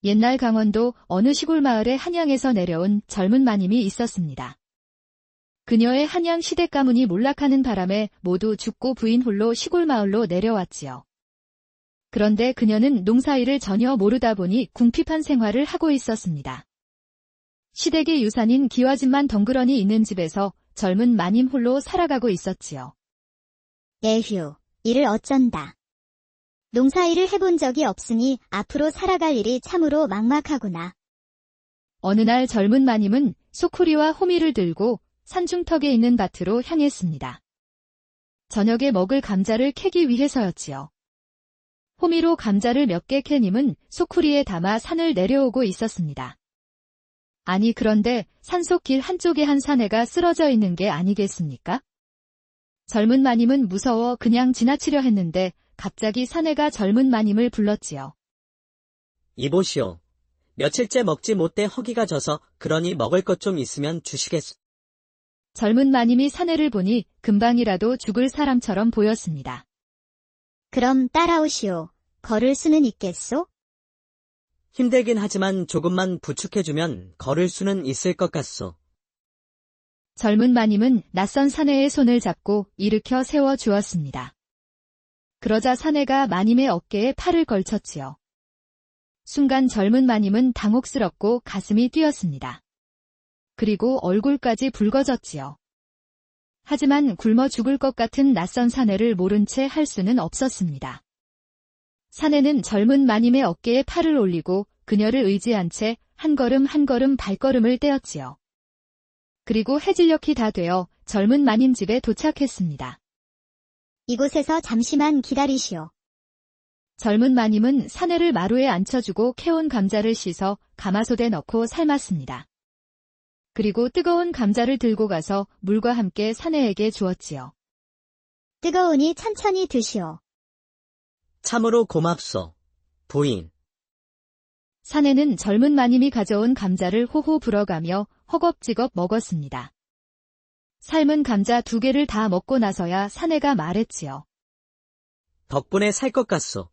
옛날 강원도 어느 시골 마을에 한양에서 내려온 젊은 마님이 있었습니다. 그녀의 한양 시댁 가문이 몰락하는 바람에 모두 죽고 부인 홀로 시골 마을로 내려왔지요. 그런데 그녀는 농사일을 전혀 모르다 보니 궁핍한 생활을 하고 있었습니다. 시댁의 유산인 기와집만 덩그러니 있는 집에서 젊은 마님 홀로 살아가고 있었지요. 에휴, 이를 어쩐다. 농사일을 해본 적이 없으니 앞으로 살아갈 일이 참으로 막막하구나. 어느 날 젊은 마님은 소쿠리와 호미를 들고 산중턱에 있는 밭으로 향했습니다. 저녁에 먹을 감자를 캐기 위해서였지요. 호미로 감자를 몇 개 캐님은 소쿠리에 담아 산을 내려오고 있었습니다. 아니 그런데 산속 길 한쪽에 한 사내가 쓰러져 있는 게 아니겠습니까? 젊은 마님은 무서워 그냥 지나치려 했는데 갑자기 사내가 젊은 마님을 불렀지요. 이보시오. 며칠째 먹지 못해 허기가 져서 그러니 먹을 것 좀 있으면 주시겠소. 젊은 마님이 사내를 보니 금방이라도 죽을 사람처럼 보였습니다. 그럼 따라오시오. 걸을 수는 있겠소? 힘들긴 하지만 조금만 부축해주면 걸을 수는 있을 것 같소. 젊은 마님은 낯선 사내의 손을 잡고 일으켜 세워 주었습니다. 그러자 사내가 마님의 어깨에 팔을 걸쳤지요. 순간 젊은 마님은 당혹스럽고 가슴이 뛰었습니다. 그리고 얼굴까지 붉어졌지요. 하지만 굶어 죽을 것 같은 낯선 사내를 모른 채 할 수는 없었습니다. 사내는 젊은 마님의 어깨에 팔을 올리고 그녀를 의지한 채 한 걸음 한 걸음 발걸음을 떼었지요. 그리고 해질녘이 다 되어 젊은 마님 집에 도착했습니다. 이곳에서 잠시만 기다리시오. 젊은 마님은 사내를 마루에 앉혀주고 캐온 감자를 씻어 가마솥에 넣고 삶았습니다. 그리고 뜨거운 감자를 들고 가서 물과 함께 사내에게 주었지요. 뜨거우니 천천히 드시오. 참으로 고맙소, 부인. 사내는 젊은 마님이 가져온 감자를 호호 불어가며 허겁지겁 먹었습니다. 삶은 감자 2개를 다 먹고 나서야 사내가 말했지요. 덕분에 살 것 같소.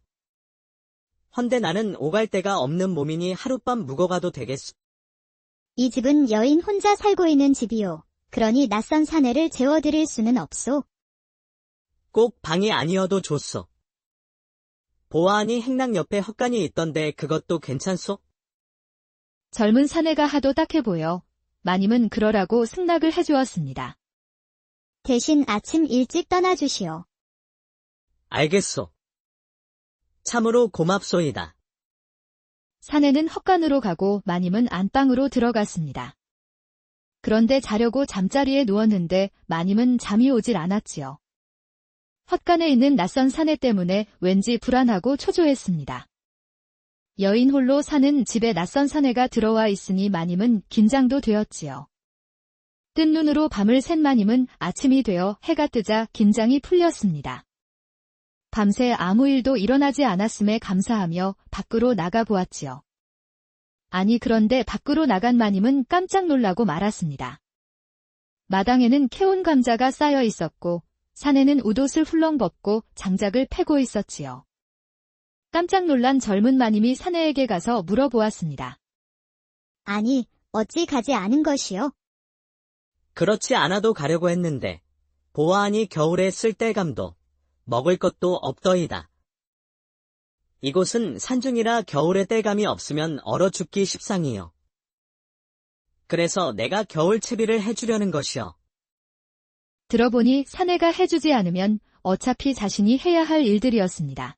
헌데 나는 오갈 데가 없는 몸이니 하룻밤 묵어가도 되겠소. 이 집은 여인 혼자 살고 있는 집이오. 그러니 낯선 사내를 재워드릴 수는 없소. 꼭 방이 아니어도 좋소. 보아하니 행랑 옆에 헛간이 있던데 그것도 괜찮소? 젊은 사내가 하도 딱해 보여 마님은 그러라고 승낙을 해주었습니다. 대신 아침 일찍 떠나주시오. 알겠소. 참으로 고맙소이다. 사내는 헛간으로 가고 마님은 안방으로 들어갔습니다. 그런데 자려고 잠자리에 누웠는데 마님은 잠이 오질 않았지요. 헛간에 있는 낯선 사내 때문에 왠지 불안하고 초조했습니다. 여인 홀로 사는 집에 낯선 사내가 들어와 있으니 마님은 긴장도 되었지요. 뜬 눈으로 밤을 샌 마님은 아침이 되어 해가 뜨자 긴장이 풀렸습니다. 밤새 아무 일도 일어나지 않았음에 감사하며 밖으로 나가 보았지요. 아니 그런데 밖으로 나간 마님은 깜짝 놀라고 말았습니다. 마당에는 캐온 감자가 쌓여 있었고 사내는 웃옷을 훌렁 벗고 장작을 패고 있었지요. 깜짝 놀란 젊은 마님이 사내에게 가서 물어보았습니다. 아니, 어찌 가지 않은 것이오? 그렇지 않아도 가려고 했는데 보아하니 겨울에 쓸데감도 먹을 것도 없더이다. 이곳은 산중이라 겨울에 땔감이 없으면 얼어 죽기 십상이요. 그래서 내가 겨울 채비를 해주려는 것이요. 들어보니 사내가 해주지 않으면 어차피 자신이 해야 할 일들이었습니다.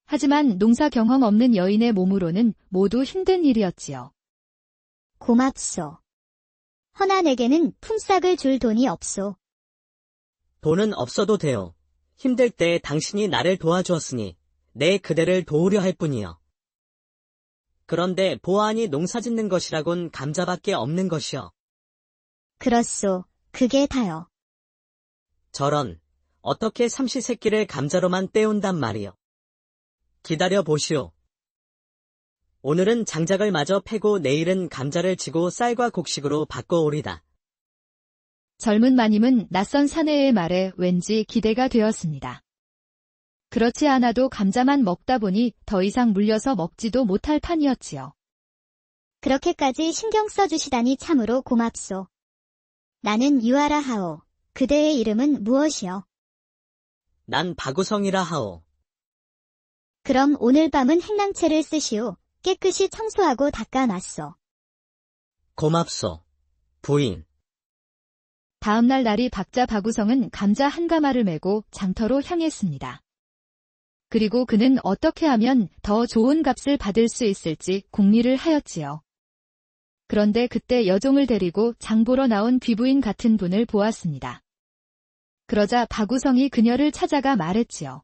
하지만 농사 경험 없는 여인의 몸으로는 모두 힘든 일이었지요. 고맙소. 허나 내게는 품삯을 줄 돈이 없소. 돈은 없어도 돼요. 힘들 때 당신이 나를 도와주었으니 내 그대를 도우려 할 뿐이요. 그런데 보아하니 농사 짓는 것이라곤 감자밖에 없는 것이요. 그렇소. 그게 다요. 저런, 어떻게 삼시세끼를 감자로만 때운단 말이요. 기다려 보시오. 오늘은 장작을 마저 패고 내일은 감자를 치고 쌀과 곡식으로 바꿔오리다. 젊은 마님은 낯선 사내의 말에 왠지 기대가 되었습니다. 그렇지 않아도 감자만 먹다 보니 더 이상 물려서 먹지도 못할 판이었지요. 그렇게까지 신경 써주시다니 참으로 고맙소. 나는 유아라 하오. 그대의 이름은 무엇이요? 난 박우성이라 하오. 그럼 오늘 밤은 행랑채를 쓰시오. 깨끗이 청소하고 닦아놨소. 고맙소. 부인. 다음날 날이 박자 박우성은 감자 한 가마를 메고 장터로 향했습니다. 그리고 그는 어떻게 하면 더 좋은 값을 받을 수 있을지 궁리를 하였지요. 그런데 그때 여종을 데리고 장보러 나온 귀부인 같은 분을 보았습니다. 그러자 박우성이 그녀를 찾아가 말했지요.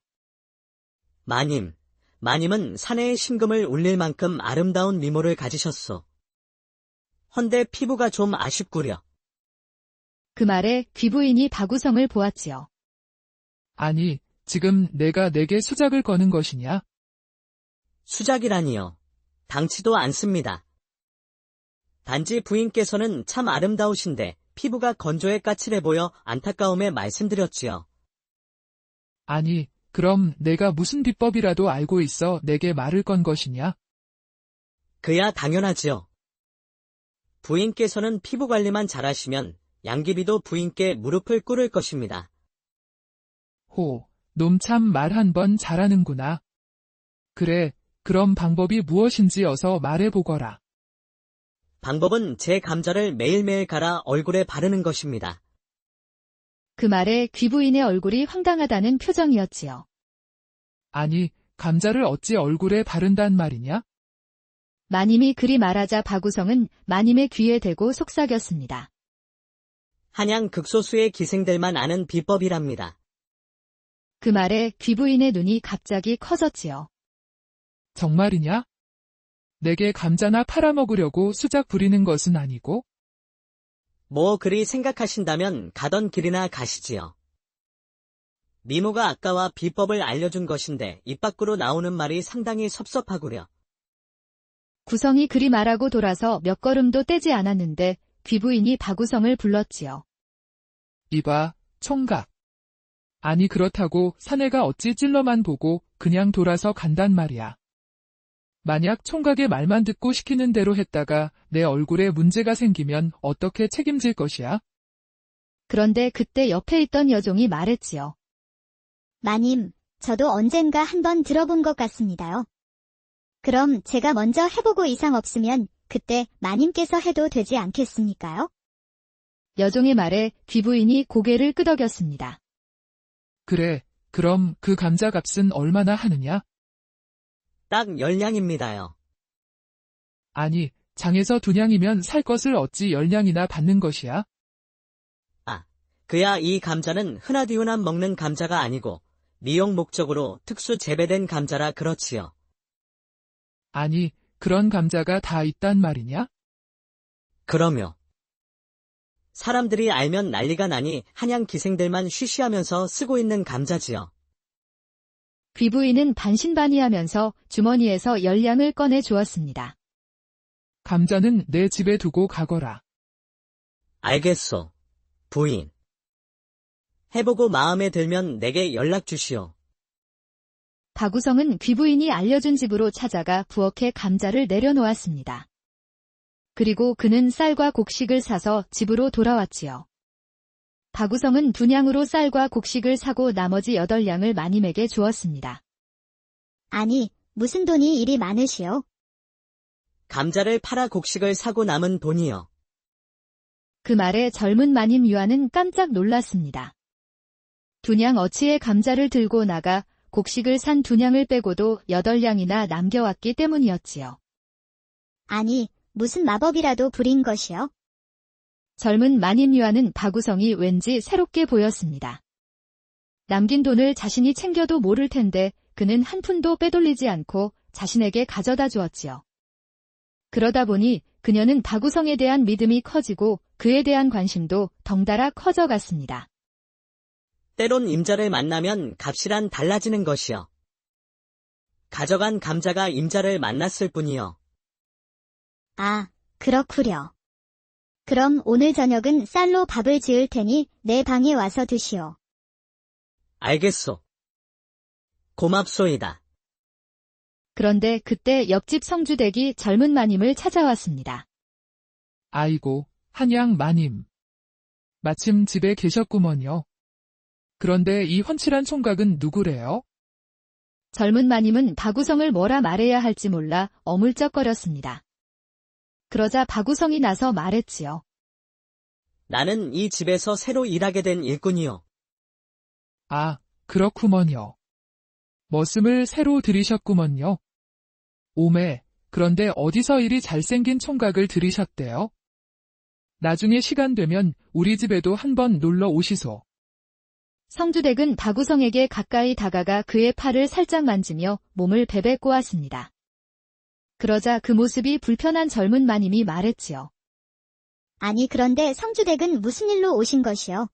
마님은 사내의 심금을 울릴 만큼 아름다운 미모를 가지셨소. 헌데 피부가 좀 아쉽구려. 그 말에 귀부인이 박우성을 보았지요. 아니, 지금 내가 내게 수작을 거는 것이냐? 수작이라니요. 당치도 않습니다. 단지 부인께서는 참 아름다우신데 피부가 건조해 까칠해 보여 안타까움에 말씀드렸지요. 아니, 그럼 내가 무슨 비법이라도 알고 있어 내게 말을 건 것이냐? 그야 당연하지요. 부인께서는 피부 관리만 잘하시면 양귀비도 부인께 무릎을 꿇을 것입니다. 호, 놈 참 말 한 번 잘하는구나. 그래, 그럼 방법이 무엇인지 어서 말해보거라. 방법은 제 감자를 매일매일 갈아 얼굴에 바르는 것입니다. 그 말에 귀부인의 얼굴이 황당하다는 표정이었지요. 아니, 감자를 어찌 얼굴에 바른단 말이냐? 마님이 그리 말하자 박우성은 마님의 귀에 대고 속삭였습니다. 한양 극소수의 기생들만 아는 비법이랍니다. 그 말에 귀부인의 눈이 갑자기 커졌지요. 정말이냐? 내게 감자나 팔아먹으려고 수작 부리는 것은 아니고? 뭐 그리 생각하신다면 가던 길이나 가시지요. 미모가 아까와 비법을 알려준 것인데 입 밖으로 나오는 말이 상당히 섭섭하구려. 구성이 그리 말하고 돌아서 몇 걸음도 떼지 않았는데 귀부인이 박우성을 불렀지요. 이봐, 총각. 아니 그렇다고 사내가 어찌 찔러만 보고 그냥 돌아서 간단 말이야. 만약 총각의 말만 듣고 시키는 대로 했다가 내 얼굴에 문제가 생기면 어떻게 책임질 것이야? 그런데 그때 옆에 있던 여종이 말했지요. 마님, 저도 언젠가 한번 들어본 것 같습니다요. 그럼 제가 먼저 해보고 이상 없으면 그때 마님께서 해도 되지 않겠습니까요? 여종의 말에 귀부인이 고개를 끄덕였습니다. 그래, 그럼 그 감자 값은 얼마나 하느냐? 딱 10냥입니다요. 아니, 장에서 2냥이면 살 것을 어찌 10냥이나 받는 것이야? 그야 이 감자는 흔하디흔한 먹는 감자가 아니고 미용 목적으로 특수 재배된 감자라 그렇지요. 아니, 그런 감자가 다 있단 말이냐? 그럼요. 사람들이 알면 난리가 나니 한양 기생들만 쉬쉬하면서 쓰고 있는 감자지요. 귀부인은 반신반의하면서 주머니에서 10냥을 꺼내 주었습니다. 감자는 내 집에 두고 가거라. 알겠소, 부인. 해보고 마음에 들면 내게 연락 주시오. 박우성은 귀부인이 알려준 집으로 찾아가 부엌에 감자를 내려놓았습니다. 그리고 그는 쌀과 곡식을 사서 집으로 돌아왔지요. 박우성은 2냥으로 쌀과 곡식을 사고 나머지 8냥을 마님에게 주었습니다. 아니, 무슨 돈이 이리 많으시오? 감자를 팔아 곡식을 사고 남은 돈이요. 그 말에 젊은 마님 유아는 깜짝 놀랐습니다. 2냥 어치의 감자를 들고 나가 곡식을 산 2냥을 빼고도 8냥이나 남겨왔기 때문이었지요. 아니, 무슨 마법이라도 부린 것이요? 젊은 마님 유아는 박우성이 왠지 새롭게 보였습니다. 남긴 돈을 자신이 챙겨도 모를 텐데 그는 한 푼도 빼돌리지 않고 자신에게 가져다 주었지요. 그러다 보니 그녀는 박우성에 대한 믿음이 커지고 그에 대한 관심도 덩달아 커져갔습니다. 때론 임자를 만나면 값이란 달라지는 것이요. 가져간 감자가 임자를 만났을 뿐이요. 아, 그렇구려. 그럼 오늘 저녁은 쌀로 밥을 지을 테니 내 방에 와서 드시오. 알겠소. 고맙소이다. 그런데 그때 옆집 성주댁이 젊은 마님을 찾아왔습니다. 아이고, 한양 마님. 마침 집에 계셨구먼요. 그런데 이 훤칠한 총각은 누구래요? 젊은 마님은 박우성을 뭐라 말해야 할지 몰라 어물쩍거렸습니다. 그러자 박우성이 나서 말했지요. 나는 이 집에서 새로 일하게 된 일꾼이요. 아, 그렇구먼요. 머슴을 새로 들이셨구먼요. 오매, 그런데 어디서 이리 잘생긴 총각을 들이셨대요? 나중에 시간 되면 우리 집에도 한번 놀러 오시소. 성주댁은 박우성에게 가까이 다가가 그의 팔을 살짝 만지며 몸을 베베 꼬았습니다. 그러자 그 모습이 불편한 젊은 마님이 말했지요. 아니 그런데 성주댁은 무슨 일로 오신 것이요?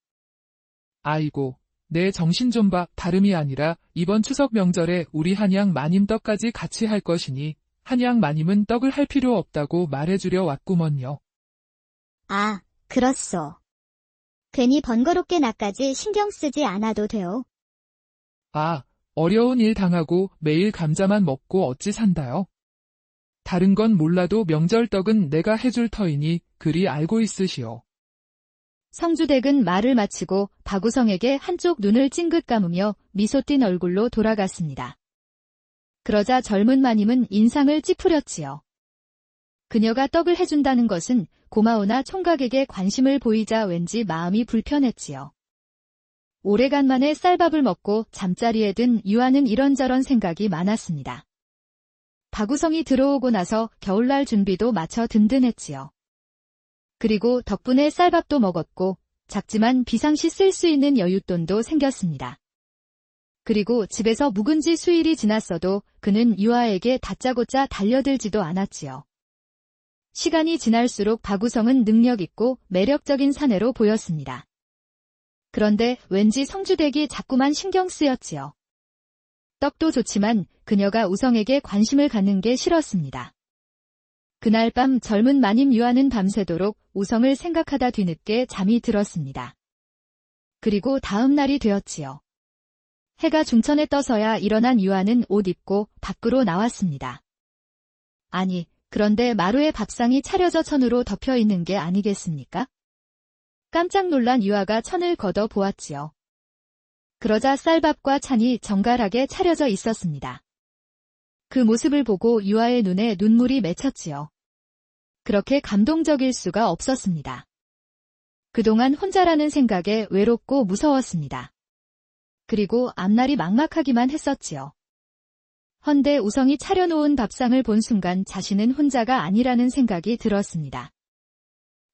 아이고, 내 정신 좀 봐. 다름이 아니라 이번 추석 명절에 우리 한양 마님 떡까지 같이 할 것이니 한양 마님은 떡을 할 필요 없다고 말해주려 왔구먼요. 아, 그렇소. 괜히 번거롭게 나까지 신경 쓰지 않아도 돼요. 아, 어려운 일 당하고 매일 감자만 먹고 어찌 산다요? 다른 건 몰라도 명절떡은 내가 해줄 터이니 그리 알고 있으시오. 성주댁은 말을 마치고 박우성에게 한쪽 눈을 찡긋 감으며 미소 띤 얼굴로 돌아갔습니다. 그러자 젊은 마님은 인상을 찌푸렸지요. 그녀가 떡을 해준다는 것은 고마우나 총각에게 관심을 보이자 왠지 마음이 불편했지요. 오래간만에 쌀밥을 먹고 잠자리에 든 유아는 이런저런 생각이 많았습니다. 박우성이 들어오고 나서 겨울날 준비도 마쳐 든든했지요. 그리고 덕분에 쌀밥도 먹었고 작지만 비상시 쓸 수 있는 여윳돈도 생겼습니다. 그리고 집에서 묵은지 수일이 지났어도 그는 유아에게 다짜고짜 달려들지도 않았지요. 시간이 지날수록 박우성은 능력있고 매력적인 사내로 보였습니다. 그런데 왠지 성주댁이 자꾸만 신경 쓰였지요. 떡도 좋지만 그녀가 우성에게 관심을 갖는 게 싫었습니다. 그날 밤 젊은 마님 유아는 밤새도록 우성을 생각하다 뒤늦게 잠이 들었습니다. 그리고 다음 날이 되었지요. 해가 중천에 떠서야 일어난 유아는 옷 입고 밖으로 나왔습니다. 아니, 그런데 마루에 밥상이 차려져 천으로 덮여 있는 게 아니겠습니까? 깜짝 놀란 유아가 천을 걷어 보았지요. 그러자 쌀밥과 찬이 정갈하게 차려져 있었습니다. 그 모습을 보고 유아의 눈에 눈물이 맺혔지요. 그렇게 감동적일 수가 없었습니다. 그동안 혼자라는 생각에 외롭고 무서웠습니다. 그리고 앞날이 막막하기만 했었지요. 헌데 우성이 차려놓은 밥상을 본 순간 자신은 혼자가 아니라는 생각이 들었습니다.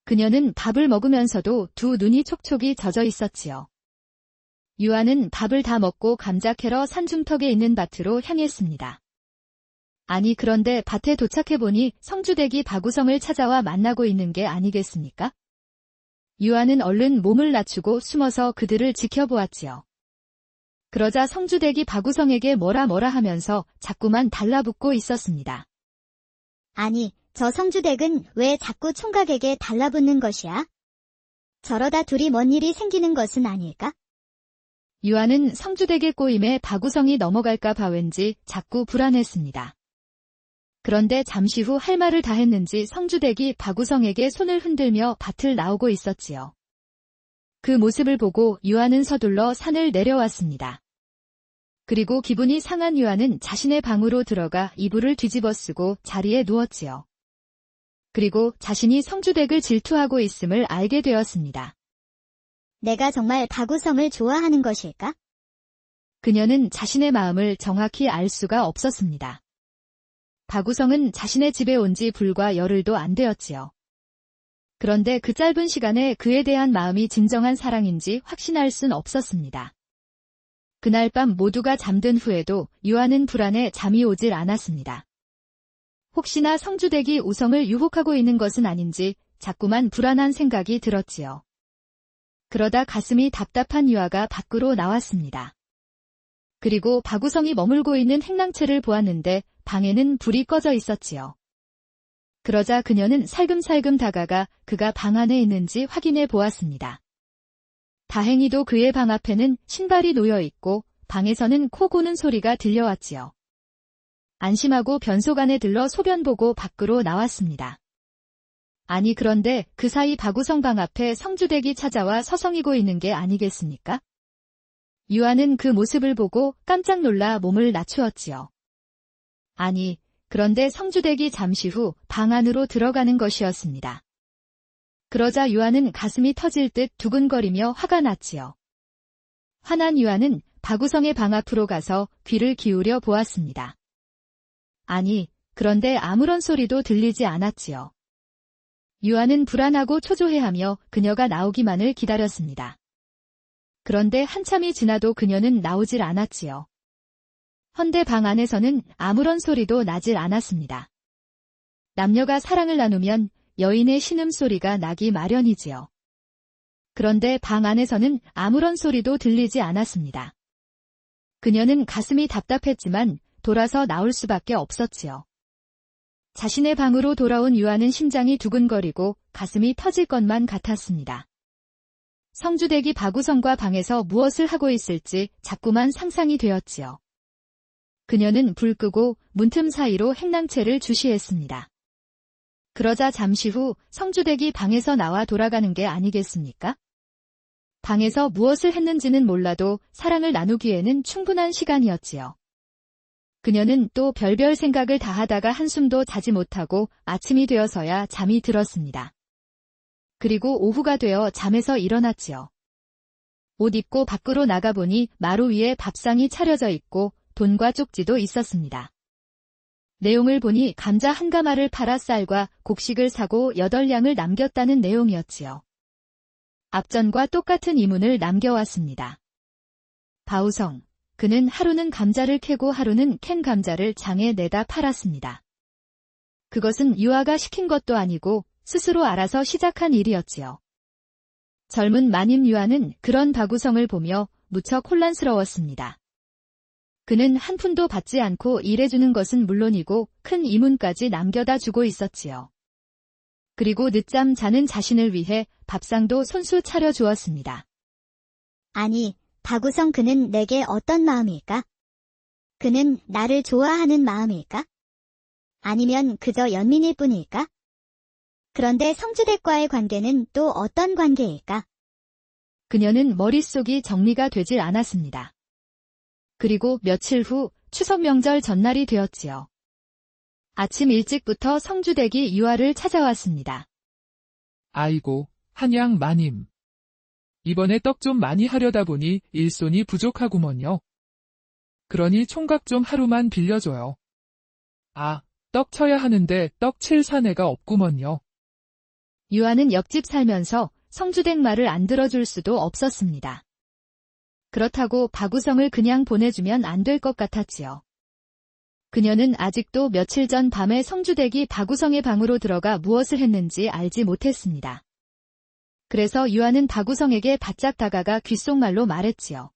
그녀는 밥을 먹으면서도 두 눈이 촉촉이 젖어 있었지요. 유아는 밥을 다 먹고 감자 캐러 산중턱에 있는 밭으로 향했습니다. 아니 그런데 밭에 도착해보니 성주댁이 박우성을 찾아와 만나고 있는 게 아니겠습니까? 유아는 얼른 몸을 낮추고 숨어서 그들을 지켜보았지요. 그러자 성주댁이 박우성에게 뭐라 하면서 자꾸만 달라붙고 있었습니다. 아니, 저 성주댁은 왜 자꾸 총각에게 달라붙는 것이야? 저러다 둘이 뭔 일이 생기는 것은 아닐까? 유아는 성주댁의 꼬임에 박우성이 넘어갈까 봐 왠지 자꾸 불안했습니다. 그런데 잠시 후 할 말을 다 했는지 성주댁이 박우성에게 손을 흔들며 밭을 나오고 있었지요. 그 모습을 보고 유아는 서둘러 산을 내려왔습니다. 그리고 기분이 상한 유아는 자신의 방으로 들어가 이불을 뒤집어 쓰고 자리에 누웠지요. 그리고 자신이 성주댁을 질투하고 있음을 알게 되었습니다. 내가 정말 박우성을 좋아하는 것일까? 그녀는 자신의 마음을 정확히 알 수가 없었습니다. 박우성은 자신의 집에 온 지 불과 열흘도 안 되었지요. 그런데 그 짧은 시간에 그에 대한 마음이 진정한 사랑인지 확신할 순 없었습니다. 그날 밤 모두가 잠든 후에도 유아는 불안해 잠이 오질 않았습니다. 혹시나 성주댁이 우성을 유혹하고 있는 것은 아닌지 자꾸만 불안한 생각이 들었지요. 그러다 가슴이 답답한 유아가 밖으로 나왔습니다. 그리고 박우성이 머물고 있는 행랑채를 보았는데 방에는 불이 꺼져 있었지요. 그러자 그녀는 살금살금 다가가 그가 방 안에 있는지 확인해 보았습니다. 다행히도 그의 방 앞에는 신발이 놓여 있고 방에서는 코 고는 소리가 들려왔지요. 안심하고 변소간에 들러 소변 보고 밖으로 나왔습니다. 아니 그런데 그 사이 박우성 방 앞에 성주댁이 찾아와 서성이고 있는 게 아니겠습니까? 유아는 그 모습을 보고 깜짝 놀라 몸을 낮추었지요. 아니, 그런데 성주댁이 잠시 후 방 안으로 들어가는 것이었습니다. 그러자 유아는 가슴이 터질 듯 두근거리며 화가 났지요. 화난 유아는 박우성의 방 앞으로 가서 귀를 기울여 보았습니다. 아니, 그런데 아무런 소리도 들리지 않았지요. 유아는 불안하고 초조해하며 그녀가 나오기만을 기다렸습니다. 그런데 한참이 지나도 그녀는 나오질 않았지요. 헌데 방 안에서는 아무런 소리도 나질 않았습니다. 남녀가 사랑을 나누면 여인의 신음소리가 나기 마련이지요. 그런데 방 안에서는 아무런 소리도 들리지 않았습니다. 그녀는 가슴이 답답했지만 돌아서 나올 수밖에 없었지요. 자신의 방으로 돌아온 유아는 심장이 두근거리고 가슴이 터질 것만 같았습니다. 성주댁이 박우성과 방에서 무엇을 하고 있을지 자꾸만 상상이 되었지요. 그녀는 불 끄고 문틈 사이로 행랑채를 주시했습니다. 그러자 잠시 후 성주댁이 방에서 나와 돌아가는 게 아니겠습니까? 방에서 무엇을 했는지는 몰라도 사랑을 나누기에는 충분한 시간이었지요. 그녀는 또 별별 생각을 다 하다가 한숨도 자지 못하고 아침이 되어서야 잠이 들었습니다. 그리고 오후가 되어 잠에서 일어났지요. 옷 입고 밖으로 나가보니 마루 위에 밥상이 차려져 있고 돈과 쪽지도 있었습니다. 내용을 보니 감자 한 가마를 팔아 쌀과 곡식을 사고 8량을 남겼다는 내용이었지요. 앞전과 똑같은 이문을 남겨왔습니다. 박우성, 그는 하루는 감자를 캐고 하루는 캔 감자를 장에 내다 팔았습니다. 그것은 유아가 시킨 것도 아니고 스스로 알아서 시작한 일이었지요. 젊은 마님 유아는 그런 박우성을 보며 무척 혼란스러웠습니다. 그는 한 푼도 받지 않고 일해주는 것은 물론이고 큰 이문까지 남겨다 주고 있었지요. 그리고 늦잠 자는 자신을 위해 밥상도 손수 차려 주었습니다. 아니, 박우성 그는 내게 어떤 마음일까? 그는 나를 좋아하는 마음일까? 아니면 그저 연민일 뿐일까? 그런데 성주댁과의 관계는 또 어떤 관계일까? 그녀는 머릿속이 정리가 되질 않았습니다. 그리고 며칠 후 추석 명절 전날이 되었지요. 아침 일찍부터 성주댁이 유아를 찾아왔습니다. 아이고, 한양 마님. 이번에 떡 좀 많이 하려다 보니 일손이 부족하구먼요. 그러니 총각 좀 하루만 빌려줘요. 아, 떡 쳐야 하는데 떡 칠 사내가 없구먼요. 유아는 옆집 살면서 성주댁 말을 안 들어줄 수도 없었습니다. 그렇다고 박우성을 그냥 보내주면 안 될 것 같았지요. 그녀는 아직도 며칠 전 밤에 성주댁이 박우성의 방으로 들어가 무엇을 했는지 알지 못했습니다. 그래서 유아는 박우성에게 바짝 다가가 귓속말로 말했지요.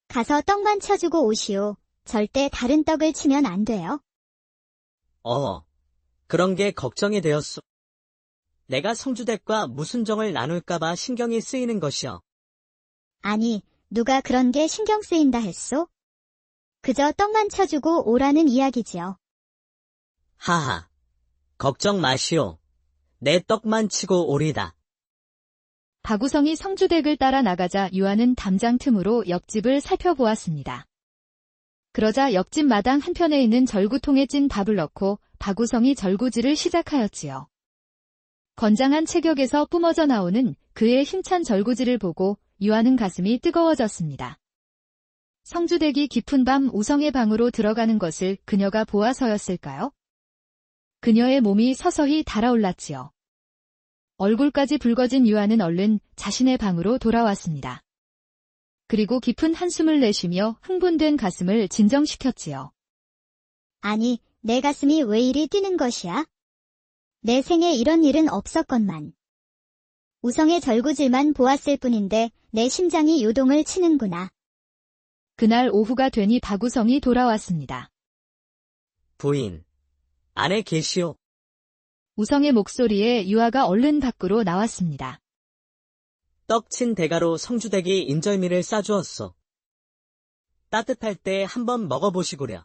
가서 떡만 쳐주고 오시오. 절대 다른 떡을 치면 안 돼요. 그런 게 걱정이 되었소. 내가 성주댁과 무슨 정을 나눌까봐 신경이 쓰이는 것이여. 아니, 누가 그런 게 신경 쓰인다 했소? 그저 떡만 쳐주고 오라는 이야기지요. 하하, 걱정 마시오. 내 떡만 치고 오리다. 박우성이 성주댁을 따라 나가자 유아는 담장 틈으로 옆집을 살펴보았습니다. 그러자 옆집 마당 한편에 있는 절구통에 찐 밥을 넣고 박우성이 절구질을 시작하였지요. 건장한 체격에서 뿜어져 나오는 그의 힘찬 절구질을 보고 유아는 가슴이 뜨거워졌습니다. 성주댁이 깊은 밤 우성의 방으로 들어가는 것을 그녀가 보아서였을까요? 그녀의 몸이 서서히 달아올랐지요. 얼굴까지 붉어진 유아는 얼른 자신의 방으로 돌아왔습니다. 그리고 깊은 한숨을 내쉬며 흥분된 가슴을 진정시켰지요. 아니, 내 가슴이 왜 이리 뛰는 것이야? 내 생에 이런 일은 없었건만. 우성의 절구질만 보았을 뿐인데 내 심장이 요동을 치는구나. 그날 오후가 되니 박우성이 돌아왔습니다. 부인, 안에 계시오. 우성의 목소리에 유아가 얼른 밖으로 나왔습니다. 떡친 대가로 성주댁이 인절미를 싸주었소. 따뜻할 때 한번 먹어보시구려.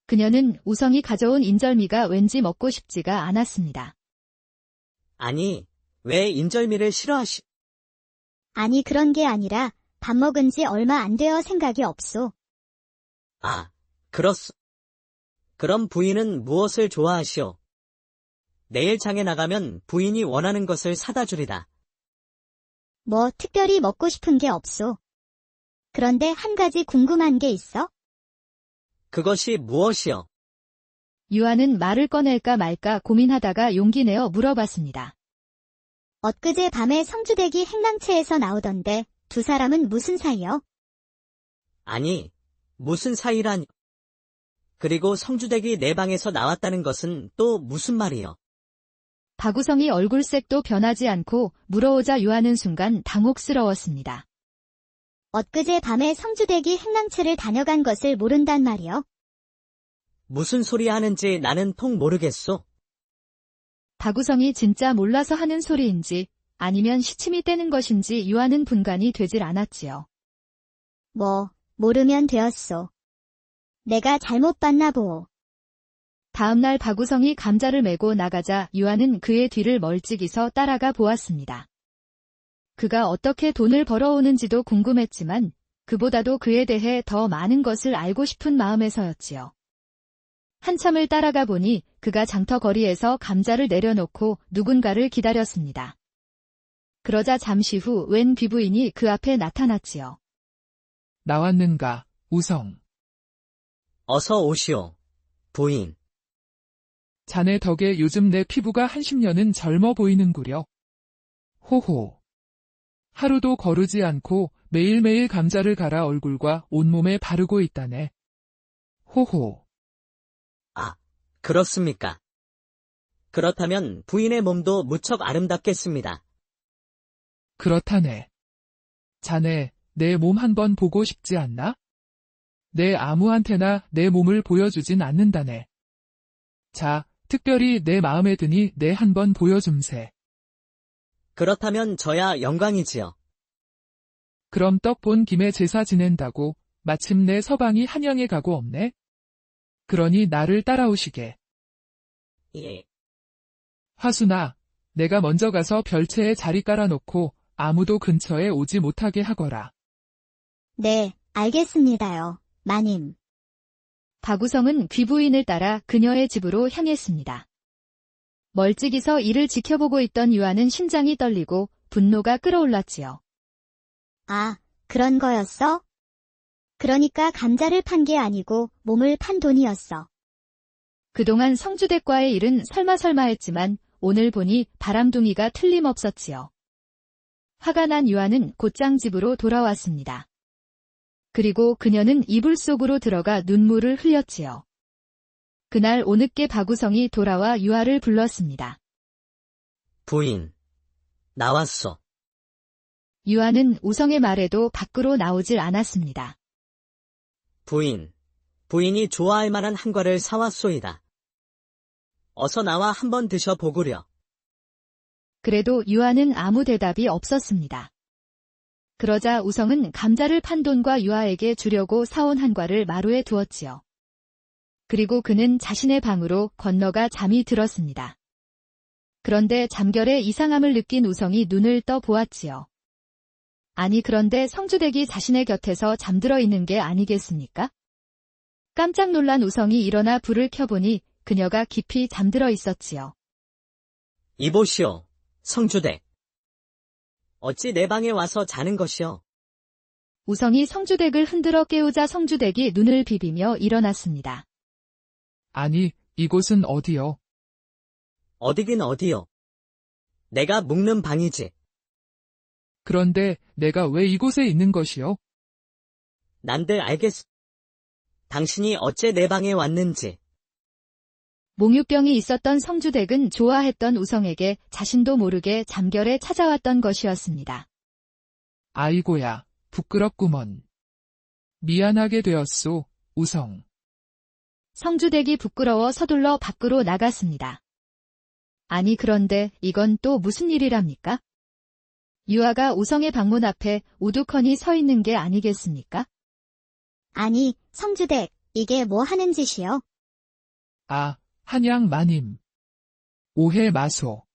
그녀는 우성이 가져온 인절미가 왠지 먹고 싶지가 않았습니다. 아니, 왜 인절미를 싫어하시? 아니 그런 게 아니라 밥 먹은 지 얼마 안 되어 생각이 없소. 아, 그렇소. 그럼 부인은 무엇을 좋아하시오? 내일 장에 나가면 부인이 원하는 것을 사다 주리다. 뭐 특별히 먹고 싶은 게 없소. 그런데 한 가지 궁금한 게 있어? 그것이 무엇이오? 유아는 말을 꺼낼까 말까 고민하다가 용기 내어 물어봤습니다. 엊그제 밤에 성주대기 행랑채에서 나오던데 두 사람은 무슨 사이요? 아니, 무슨 사이라니. 그리고 성주댁이 내 방에서 나왔다는 것은 또 무슨 말이요? 박우성이 얼굴색도 변하지 않고 물어오자 유아는 순간 당혹스러웠습니다. 엊그제 밤에 성주대기 행랑채를 다녀간 것을 모른단 말이요? 무슨 소리 하는지 나는 통 모르겠소. 박우성이 진짜 몰라서 하는 소리인지 아니면 시침이 떼는 것인지 유아는 분간이 되질 않았지요. 뭐, 모르면 되었소. 내가 잘못 봤나 보오. 다음날 박우성이 감자를 메고 나가자 유아는 그의 뒤를 멀찍이서 따라가 보았습니다. 그가 어떻게 돈을 벌어오는지도 궁금했지만 그보다도 그에 대해 더 많은 것을 알고 싶은 마음에서였지요. 한참을 따라가 보니 그가 장터거리에서 감자를 내려놓고 누군가를 기다렸습니다. 그러자 잠시 후 웬 귀부인이 그 앞에 나타났지요. 나왔는가, 우성. 어서 오시오, 부인. 자네 덕에 요즘 내 피부가 한 10년은 젊어 보이는구려. 호호. 하루도 거르지 않고 매일매일 감자를 갈아 얼굴과 온몸에 바르고 있다네. 호호. 아, 그렇습니까? 그렇다면 부인의 몸도 무척 아름답겠습니다. 그렇다네. 자네, 내 몸 한번 보고 싶지 않나? 내 아무한테나 내 몸을 보여주진 않는다네. 자, 특별히 내 마음에 드니 내 한번 보여줌세. 그렇다면 저야 영광이지요. 그럼 떡 본 김에 제사 지낸다고 마침내 서방이 한양에 가고 없네? 그러니 나를 따라오시게. 예. 화순아, 내가 먼저 가서 별채에 자리 깔아놓고 아무도 근처에 오지 못하게 하거라. 네, 알겠습니다요, 마님. 박우성은 귀부인을 따라 그녀의 집으로 향했습니다. 멀찍이서 이를 지켜보고 있던 유아는 심장이 떨리고 분노가 끓어올랐지요. 아, 그런 거였어? 그러니까 감자를 판 게 아니고 몸을 판 돈이었어. 그동안 성주댁과의 일은 설마설마했지만 오늘 보니 바람둥이가 틀림없었지요. 화가 난 유아는 곧장 집으로 돌아왔습니다. 그리고 그녀는 이불 속으로 들어가 눈물을 흘렸지요. 그날 오늦게 박우성이 돌아와 유아를 불렀습니다. 부인, 나왔소. 유아는 우성의 말에도 밖으로 나오질 않았습니다. 부인이 좋아할 만한 한과를 사왔소이다. 어서 나와 한번 드셔보구려. 그래도 유아는 아무 대답이 없었습니다. 그러자 우성은 감자를 판 돈과 유아에게 주려고 사온 한과를 마루에 두었지요. 그리고 그는 자신의 방으로 건너가 잠이 들었습니다. 그런데 잠결에 이상함을 느낀 우성이 눈을 떠 보았지요. 아니 그런데 성주댁이 자신의 곁에서 잠들어 있는 게 아니겠습니까? 깜짝 놀란 우성이 일어나 불을 켜보니 그녀가 깊이 잠들어 있었지요. 이보시오, 성주댁. 어찌 내 방에 와서 자는 것이오? 우성이 성주댁을 흔들어 깨우자 성주댁이 눈을 비비며 일어났습니다. 아니, 이곳은 어디요? 어디긴 어디요. 내가 묵는 방이지. 그런데 내가 왜 이곳에 있는 것이요? 난들 알겠소. 당신이 어째 내 방에 왔는지. 몽유병이 있었던 성주댁은 좋아했던 우성에게 자신도 모르게 잠결에 찾아왔던 것이었습니다. 아이고야, 부끄럽구먼. 미안하게 되었소, 우성. 성주댁이 부끄러워 서둘러 밖으로 나갔습니다. 아니 그런데 이건 또 무슨 일이랍니까? 유아가 우성의 방문 앞에 우두커니 서 있는 게 아니겠습니까? 아니, 성주댁, 이게 뭐 하는 짓이요? 아, 한양 마님. 오해 마소.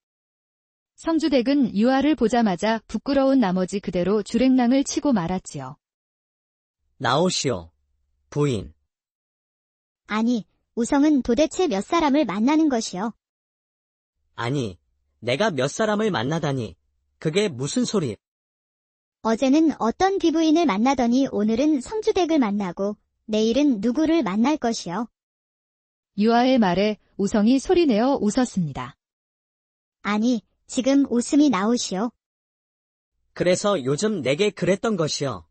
성주댁은 유아를 보자마자 부끄러운 나머지 그대로 주랭랑을 치고 말았지요. 나오시오, 부인. 아니, 우성은 도대체 몇 사람을 만나는 것이요? 아니, 내가 몇 사람을 만나다니. 그게 무슨 소리? 어제는 어떤 귀부인을 만나더니 오늘은 성주댁을 만나고 내일은 누구를 만날 것이요? 유아의 말에 우성이 소리내어 웃었습니다. 아니, 지금 웃음이 나오시오. 그래서 요즘 내게 그랬던 것이요.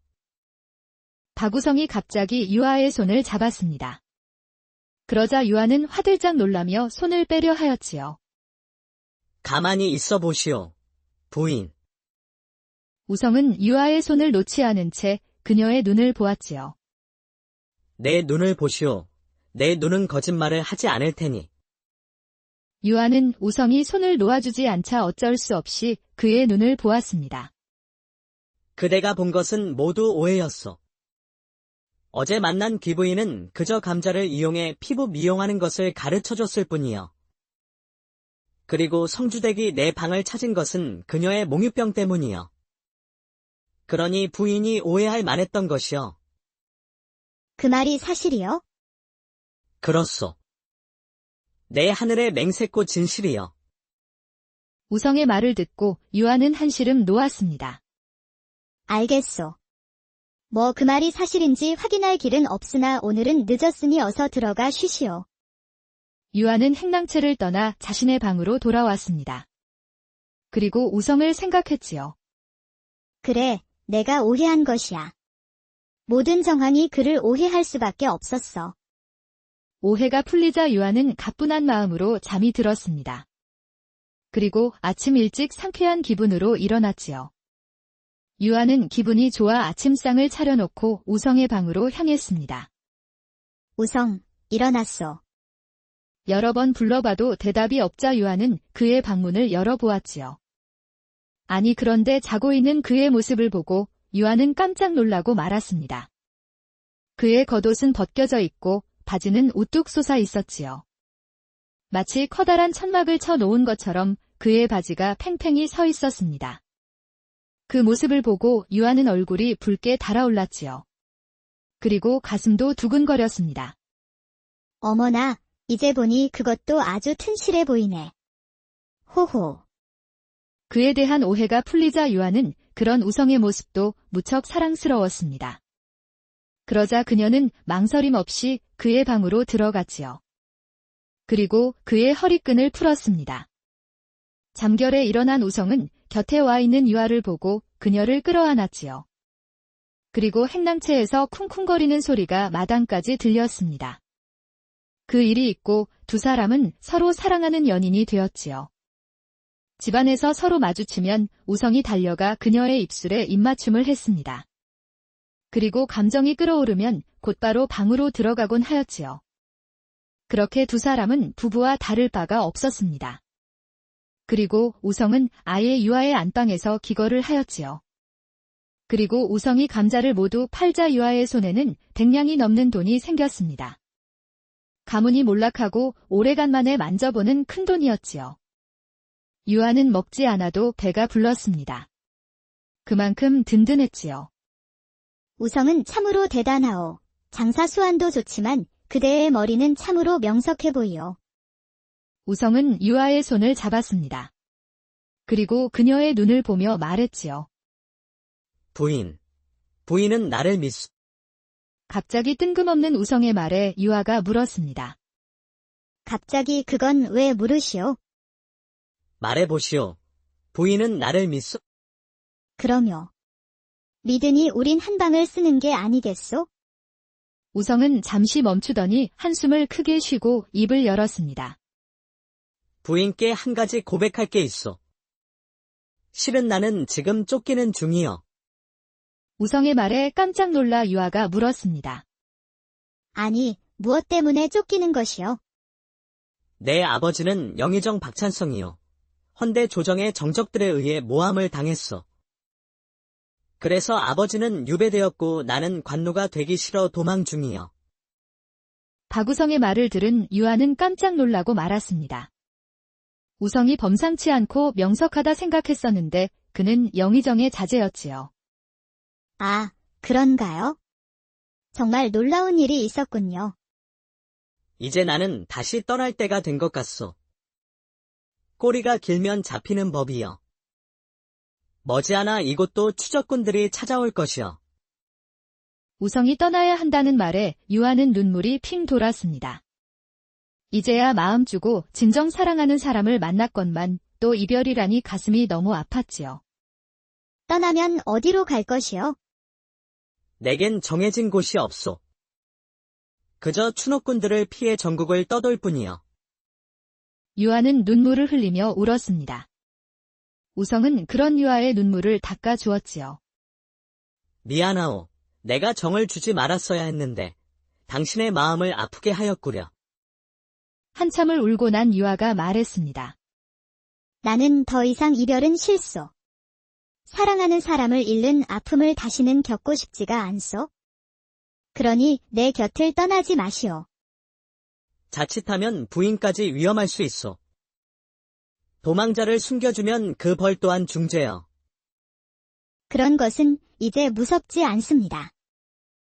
박우성이 갑자기 유아의 손을 잡았습니다. 그러자 유아는 화들짝 놀라며 손을 빼려 하였지요. 가만히 있어 보시오, 부인. 우성은 유아의 손을 놓지 않은 채 그녀의 눈을 보았지요. 내 눈을 보시오. 내 눈은 거짓말을 하지 않을 테니. 유아는 우성이 손을 놓아주지 않자 어쩔 수 없이 그의 눈을 보았습니다. 그대가 본 것은 모두 오해였소. 어제 만난 귀부인은 그저 감자를 이용해 피부 미용하는 것을 가르쳐줬을 뿐이요. 그리고 성주댁이 내 방을 찾은 것은 그녀의 몽유병 때문이요. 그러니 부인이 오해할 만했던 것이요. 그 말이 사실이요? 그렇소. 내 하늘의 맹세코 진실이요. 우성의 말을 듣고 유아는 한시름 놓았습니다. 알겠소. 뭐 그 말이 사실인지 확인할 길은 없으나 오늘은 늦었으니 어서 들어가 쉬시오. 유아는 행랑채를 떠나 자신의 방으로 돌아왔습니다. 그리고 우성을 생각했지요. 그래, 내가 오해한 것이야. 모든 정황이 그를 오해할 수밖에 없었어. 오해가 풀리자 유아는 가뿐한 마음으로 잠이 들었습니다. 그리고 아침 일찍 상쾌한 기분으로 일어났지요. 유아는 기분이 좋아 아침상을 차려놓고 우성의 방으로 향했습니다. 우성, 일어났소. 여러 번 불러봐도 대답이 없자 유아는 그의 방문을 열어보았지요. 아니 그런데 자고 있는 그의 모습을 보고 유아는 깜짝 놀라고 말았습니다. 그의 겉옷은 벗겨져 있고 바지는 우뚝 솟아 있었지요. 마치 커다란 천막을 쳐놓은 것처럼 그의 바지가 팽팽히 서 있었습니다. 그 모습을 보고 유아는 얼굴이 붉게 달아올랐지요. 그리고 가슴도 두근거렸습니다. 어머나, 이제 보니 그것도 아주 튼실해 보이네. 호호. 그에 대한 오해가 풀리자 유아는 그런 우성의 모습도 무척 사랑스러웠습니다. 그러자 그녀는 망설임 없이 그의 방으로 들어갔지요. 그리고 그의 허리끈을 풀었습니다. 잠결에 일어난 우성은 곁에 와 있는 유아를 보고 그녀를 끌어안았지요. 그리고 행랑채에서 쿵쿵거리는 소리가 마당까지 들렸습니다. 그 일이 있고 두 사람은 서로 사랑하는 연인이 되었지요. 집안에서 서로 마주치면 우성이 달려가 그녀의 입술에 입맞춤을 했습니다. 그리고 감정이 끓어오르면 곧바로 방으로 들어가곤 하였지요. 그렇게 두 사람은 부부와 다를 바가 없었습니다. 그리고 우성은 아예 유아의 안방에서 기거를 하였지요. 그리고 우성이 감자를 모두 팔자 유아의 손에는 100냥이 넘는 돈이 생겼습니다. 가문이 몰락하고 오래간만에 만져보는 큰돈이었지요. 유아는 먹지 않아도 배가 불렀습니다. 그만큼 든든했지요. 우성은 참으로 대단하오. 장사 수완도 좋지만 그대의 머리는 참으로 명석해 보이오. 우성은 유아의 손을 잡았습니다. 그리고 그녀의 눈을 보며 말했지요. 부인은 나를 믿소. 갑자기 뜬금없는 우성의 말에 유아가 물었습니다. 갑자기 그건 왜 물으시오? 말해보시오. 부인은 나를 믿소. 그럼요. 믿으니 우린 한 방을 쓰는 게 아니겠소? 우성은 잠시 멈추더니 한숨을 크게 쉬고 입을 열었습니다. 부인께 한 가지 고백할 게 있어. 실은 나는 지금 쫓기는 중이여. 우성의 말에 깜짝 놀라 유아가 물었습니다. 아니, 무엇 때문에 쫓기는 것이요? 내 아버지는 영의정 박찬성이요. 헌데 조정의 정적들에 의해 모함을 당했어. 그래서 아버지는 유배되었고 나는 관노가 되기 싫어 도망 중이요. 박우성의 말을 들은 유아는 깜짝 놀라고 말았습니다. 우성이 범상치 않고 명석하다 생각했었는데 그는 영의정의 자제였지요. 아, 그런가요? 정말 놀라운 일이 있었군요. 이제 나는 다시 떠날 때가 된 것 같소. 꼬리가 길면 잡히는 법이요. 머지않아 이곳도 추적꾼들이 찾아올 것이요. 우성이 떠나야 한다는 말에 유아는 눈물이 핑 돌았습니다. 이제야 마음 주고 진정 사랑하는 사람을 만났건만 또 이별이라니 가슴이 너무 아팠지요. 떠나면 어디로 갈 것이요? 내겐 정해진 곳이 없소. 그저 추노꾼들을 피해 전국을 떠돌 뿐이요. 유아는 눈물을 흘리며 울었습니다. 우성은 그런 유아의 눈물을 닦아 주었지요. 미안하오. 내가 정을 주지 말았어야 했는데 당신의 마음을 아프게 하였구려. 한참을 울고 난 유아가 말했습니다. 나는 더 이상 이별은 싫소. 사랑하는 사람을 잃는 아픔을 다시는 겪고 싶지가 않소. 그러니 내 곁을 떠나지 마시오. 자칫하면 부인까지 위험할 수 있소. 도망자를 숨겨주면 그 벌 또한 중죄여. 그런 것은 이제 무섭지 않습니다.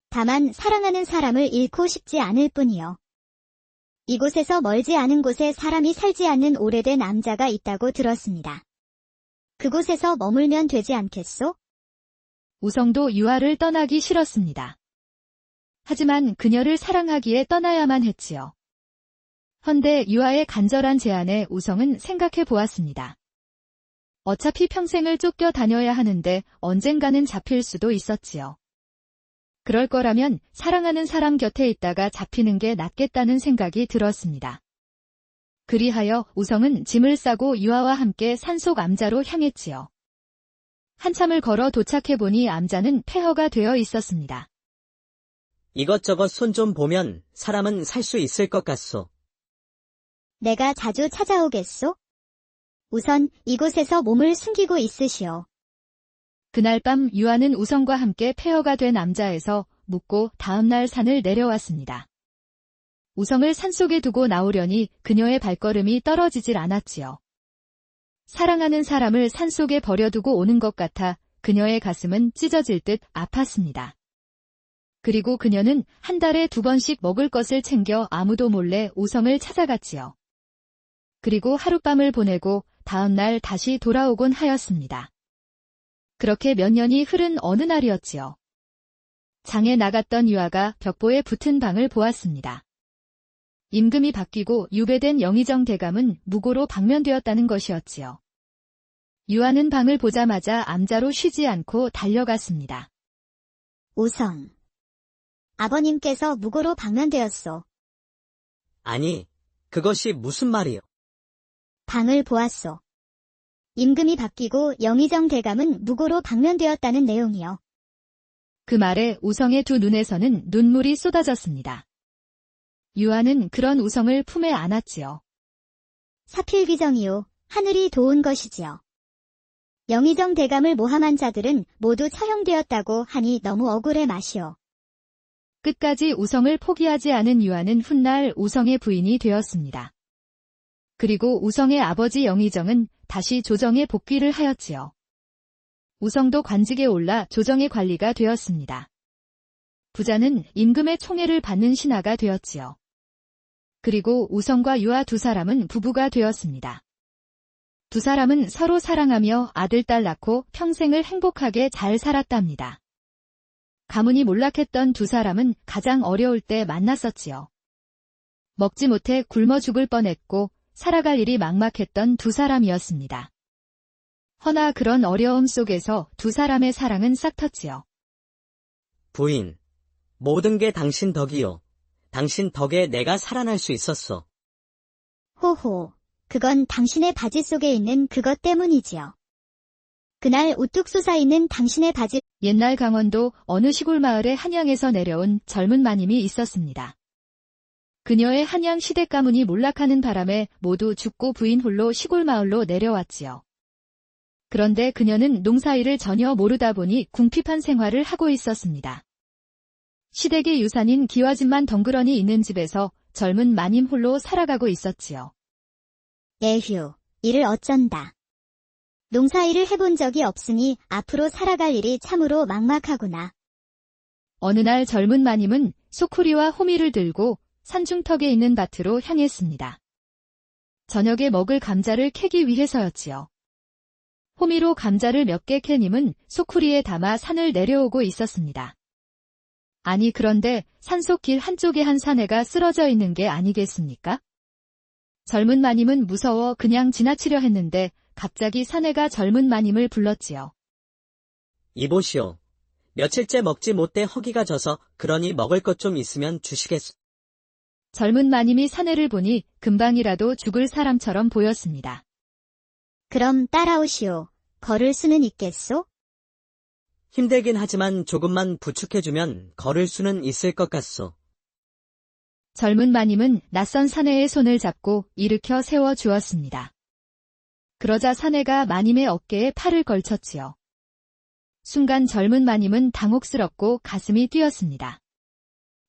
다만 사랑하는 사람을 잃고 싶지 않을 뿐이요. 이곳에서 멀지 않은 곳에 사람이 살지 않는 오래된 남자가 있다고 들었습니다. 그곳에서 머물면 되지 않겠소? 우성도 유아를 떠나기 싫었습니다. 하지만 그녀를 사랑하기에 떠나야만 했지요. 헌데 유아의 간절한 제안에 우성은 생각해 보았습니다. 어차피 평생을 쫓겨 다녀야 하는데 언젠가는 잡힐 수도 있었지요. 그럴 거라면 사랑하는 사람 곁에 있다가 잡히는 게 낫겠다는 생각이 들었습니다. 그리하여 우성은 짐을 싸고 유아와 함께 산속 암자로 향했지요. 한참을 걸어 도착해보니 암자는 폐허가 되어 있었습니다. 이것저것 손 좀 보면 사람은 살 수 있을 것 같소. 내가 자주 찾아오겠소? 우선 이곳에서 몸을 숨기고 있으시오. 그날 밤 유아는 우성과 함께 폐허가 된 암자에서 묵고 다음날 산을 내려왔습니다. 우성을 산속에 두고 나오려니 그녀의 발걸음이 떨어지질 않았지요. 사랑하는 사람을 산속에 버려두고 오는 것 같아 그녀의 가슴은 찢어질 듯 아팠습니다. 그리고 그녀는 한 달에 2번씩 먹을 것을 챙겨 아무도 몰래 우성을 찾아갔지요. 그리고 하룻밤을 보내고 다음날 다시 돌아오곤 하였습니다. 그렇게 몇 년이 흐른 어느 날이었지요. 장에 나갔던 유아가 벽보에 붙은 방을 보았습니다. 임금이 바뀌고 유배된 영의정 대감은 무고로 방면되었다는 것이었지요. 유아는 방을 보자마자 암자로 쉬지 않고 달려갔습니다. 우성. 아버님께서 무고로 방면되었소. 아니, 그것이 무슨 말이요? 방을 보았소. 임금이 바뀌고 영의정 대감은 무고로 방면되었다는 내용이요. 그 말에 우성의 두 눈에서는 눈물이 쏟아졌습니다. 유아는 그런 우성을 품에 안았지요. 사필귀정이요. 하늘이 도운 것이지요. 영의정 대감을 모함한 자들은 모두 처형되었다고 하니 너무 억울해 마시오. 끝까지 우성을 포기하지 않은 유아는 훗날 우성의 부인이 되었습니다. 그리고 우성의 아버지 영의정은 다시 조정에 복귀를 하였지요. 우성도 관직에 올라 조정의 관리가 되었습니다. 부자는 임금의 총애를 받는 신하가 되었지요. 그리고 우성과 유아 두 사람은 부부가 되었습니다. 두 사람은 서로 사랑하며 아들, 딸 낳고 평생을 행복하게 잘 살았답니다. 가문이 몰락했던 두 사람은 가장 어려울 때 만났었지요. 먹지 못해 굶어 죽을 뻔했고 살아갈 일이 막막했던 두 사람이었습니다. 허나 그런 어려움 속에서 두 사람의 사랑은 싹텄지요. 부인, 모든 게 당신 덕이요. 당신 덕에 내가 살아날 수 있었어. 호호, 그건 당신의 바지 속에 있는 그것 때문이지요. 그날 우뚝 솟아있는 당신의 바지. 옛날 강원도 어느 시골 마을에 한양에서 내려온 젊은 마님이 있었습니다. 그녀의 한양 시댁 가문이 몰락하는 바람에 모두 죽고 부인 홀로 시골 마을로 내려왔지요. 그런데 그녀는 농사일을 전혀 모르다 보니 궁핍한 생활을 하고 있었습니다. 시댁의 유산인 기와집만 덩그러니 있는 집에서 젊은 마님 홀로 살아가고 있었지요. 에휴, 일을 어쩐다. 농사일을 해본 적이 없으니 앞으로 살아갈 일이 참으로 막막하구나. 어느 날 젊은 마님은 소쿠리와 호미를 들고 산중턱에 있는 밭으로 향했습니다. 저녁에 먹을 감자를 캐기 위해서였지요. 호미로 감자를 몇 개 캐님은 소쿠리에 담아 산을 내려오고 있었습니다. 아니 그런데 산속 길 한쪽에 한 사내가 쓰러져 있는 게 아니겠습니까? 젊은 마님은 무서워 그냥 지나치려 했는데 갑자기 사내가 젊은 마님을 불렀지요. 이보시오. 며칠째 먹지 못해 허기가 져서 그러니 먹을 것 좀 있으면 주시겠소. 젊은 마님이 사내를 보니 금방이라도 죽을 사람처럼 보였습니다. 그럼 따라오시오. 걸을 수는 있겠소? 힘들긴 하지만 조금만 부축해주면 걸을 수는 있을 것 같소. 젊은 마님은 낯선 사내의 손을 잡고 일으켜 세워 주었습니다. 그러자 사내가 마님의 어깨에 팔을 걸쳤지요. 순간 젊은 마님은 당혹스럽고 가슴이 뛰었습니다.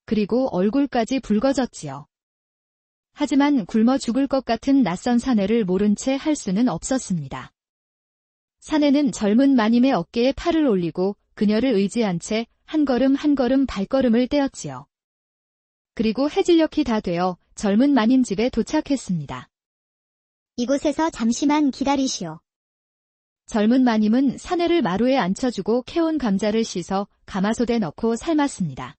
그리고 얼굴까지 붉어졌지요. 하지만 굶어 죽을 것 같은 낯선 사내를 모른 채 할 수는 없었습니다. 사내는 젊은 마님의 어깨에 팔을 올리고 그녀를 의지한 채 한 걸음 한 걸음 발걸음을 떼었지요. 그리고 해질녘이 다 되어 젊은 마님 집에 도착했습니다. 이곳에서 잠시만 기다리시오. 젊은 마님은 사내를 마루에 앉혀주고 캐온 감자를 씻어 가마솥에 넣고 삶았습니다.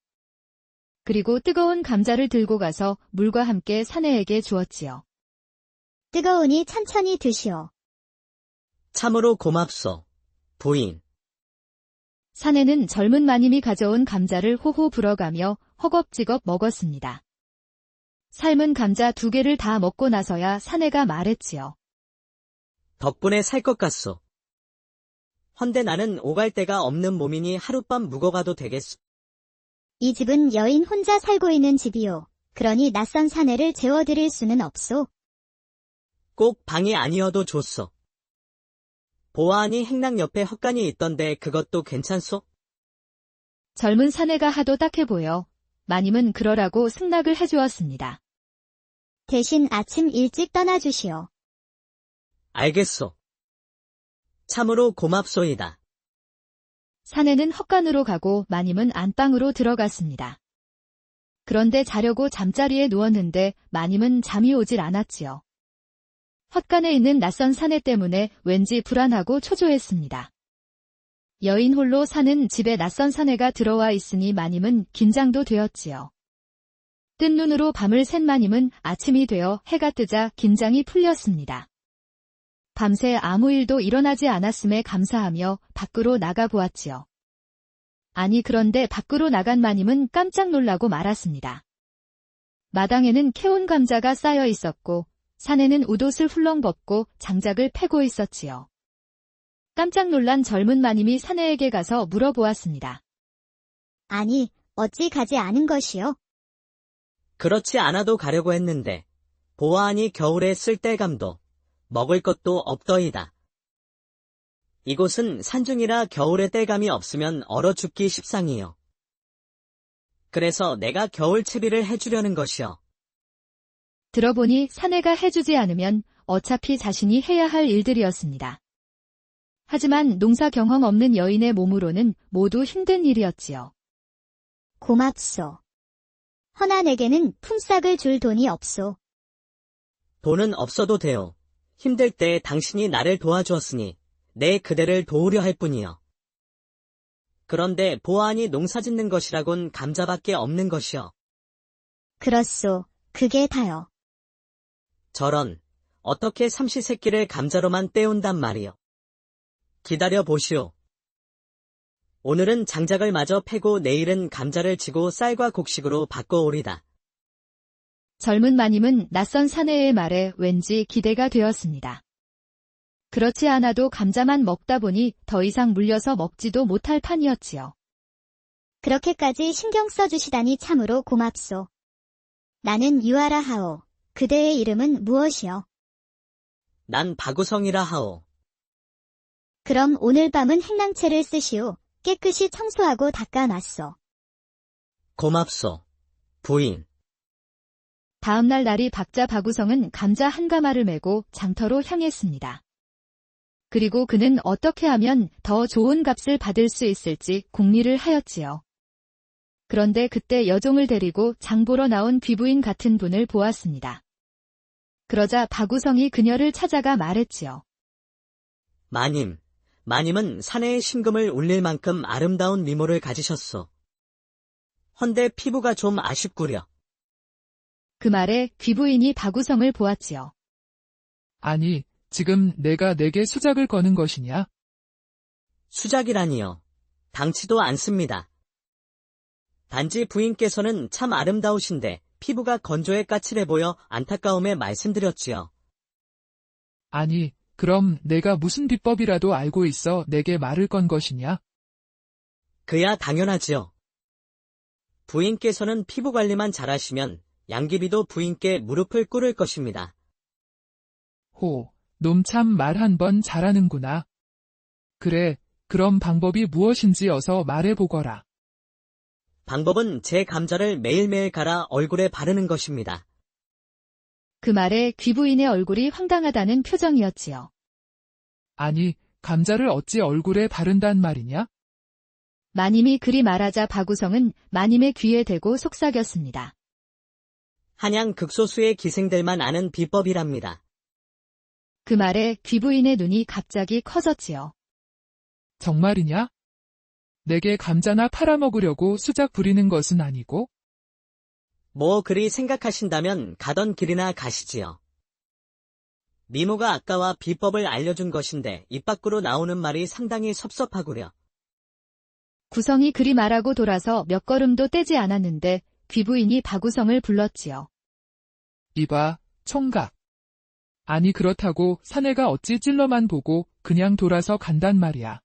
그리고 뜨거운 감자를 들고 가서 물과 함께 사내에게 주었지요. 뜨거우니 천천히 드시오. 참으로 고맙소, 부인. 사내는 젊은 마님이 가져온 감자를 호호 불어가며 허겁지겁 먹었습니다. 삶은 감자 2개를 다 먹고 나서야 사내가 말했지요. 덕분에 살 것 같소. 헌데 나는 오갈 데가 없는 몸이니 하룻밤 묵어가도 되겠소. 이 집은 여인 혼자 살고 있는 집이오. 그러니 낯선 사내를 재워드릴 수는 없소. 꼭 방이 아니어도 좋소. 보아하니 행랑 옆에 헛간이 있던데 그것도 괜찮소? 젊은 사내가 하도 딱해 보여 마님은 그러라고 승낙을 해주었습니다. 대신 아침 일찍 떠나주시오. 알겠소. 참으로 고맙소이다. 사내는 헛간으로 가고 마님은 안방으로 들어갔습니다. 그런데 자려고 잠자리에 누웠는데 마님은 잠이 오질 않았지요. 헛간에 있는 낯선 사내 때문에 왠지 불안하고 초조했습니다. 여인 홀로 사는 집에 낯선 사내가 들어와 있으니 마님은 긴장도 되었지요. 뜬 눈으로 밤을 샌 마님은 아침이 되어 해가 뜨자 긴장이 풀렸습니다. 밤새 아무 일도 일어나지 않았음에 감사하며 밖으로 나가 보았지요. 아니 그런데 밖으로 나간 마님은 깜짝 놀라고 말았습니다. 마당에는 캐온 감자가 쌓여 있었고 사내는 웃옷을 훌렁 벗고 장작을 패고 있었지요. 깜짝 놀란 젊은 마님이 사내에게 가서 물어보았습니다. 아니, 어찌 가지 않은 것이오? 그렇지 않아도 가려고 했는데 보아하니 겨울에 쓸데감도 먹을 것도 없더이다. 이곳은 산중이라 겨울에 땔감이 없으면 얼어 죽기 십상이요. 그래서 내가 겨울 채비를 해주려는 것이요. 들어보니 사내가 해주지 않으면 어차피 자신이 해야 할 일들이었습니다. 하지만 농사 경험 없는 여인의 몸으로는 모두 힘든 일이었지요. 고맙소. 허나 내게는 품삯을 줄 돈이 없소. 돈은 없어도 돼요. 힘들 때 당신이 나를 도와주었으니 내 그대를 도우려 할 뿐이요. 그런데 보아하니 농사 짓는 것이라곤 감자밖에 없는 것이요. 그렇소. 그게 다요. 저런, 어떻게 삼시세끼를 감자로만 때운단 말이요. 기다려 보시오. 오늘은 장작을 마저 패고 내일은 감자를 치고 쌀과 곡식으로 바꿔오리다. 젊은 마님은 낯선 사내의 말에 왠지 기대가 되었습니다. 그렇지 않아도 감자만 먹다 보니 더 이상 물려서 먹지도 못할 판이었지요. 그렇게까지 신경 써주시다니 참으로 고맙소. 나는 유아라 하오. 그대의 이름은 무엇이요? 난 박우성이라 하오. 그럼 오늘 밤은 행랑채를 쓰시오. 깨끗이 청소하고 닦아놨소. 고맙소. 부인. 다음날 날이 밝자 박우성은 감자 한 가마를 메고 장터로 향했습니다. 그리고 그는 어떻게 하면 더 좋은 값을 받을 수 있을지 궁리를 하였지요. 그런데 그때 여종을 데리고 장보러 나온 귀부인 같은 분을 보았습니다. 그러자 박우성이 그녀를 찾아가 말했지요. 마님은 사내의 심금을 울릴 만큼 아름다운 미모를 가지셨소. 헌데 피부가 좀 아쉽구려. 그 말에 귀부인이 박우성을 보았지요. 아니, 지금 내가 내게 수작을 거는 것이냐? 수작이라니요. 당치도 않습니다. 단지 부인께서는 참 아름다우신데 피부가 건조해 까칠해 보여 안타까움에 말씀드렸지요. 아니, 그럼 내가 무슨 비법이라도 알고 있어 내게 말을 건 것이냐? 그야 당연하지요. 부인께서는 피부 관리만 잘하시면 양귀비도 부인께 무릎을 꿇을 것입니다. 호, 놈 참 말 한 번 잘하는구나. 그래, 그럼 방법이 무엇인지 어서 말해보거라. 방법은 제 감자를 매일매일 갈아 얼굴에 바르는 것입니다. 그 말에 귀부인의 얼굴이 황당하다는 표정이었지요. 아니, 감자를 어찌 얼굴에 바른단 말이냐? 마님이 그리 말하자 박우성은 마님의 귀에 대고 속삭였습니다. 한양 극소수의 기생들만 아는 비법이랍니다. 그 말에 귀부인의 눈이 갑자기 커졌지요. 정말이냐? 내게 감자나 팔아먹으려고 수작 부리는 것은 아니고? 뭐 그리 생각하신다면 가던 길이나 가시지요. 미모가 아까와 비법을 알려준 것인데 입 밖으로 나오는 말이 상당히 섭섭하구려. 구성이 그리 말하고 돌아서 몇 걸음도 떼지 않았는데 귀부인이 박우성을 불렀지요. 이봐, 총각. 아니 그렇다고 사내가 어찌 찔러만 보고 그냥 돌아서 간단 말이야.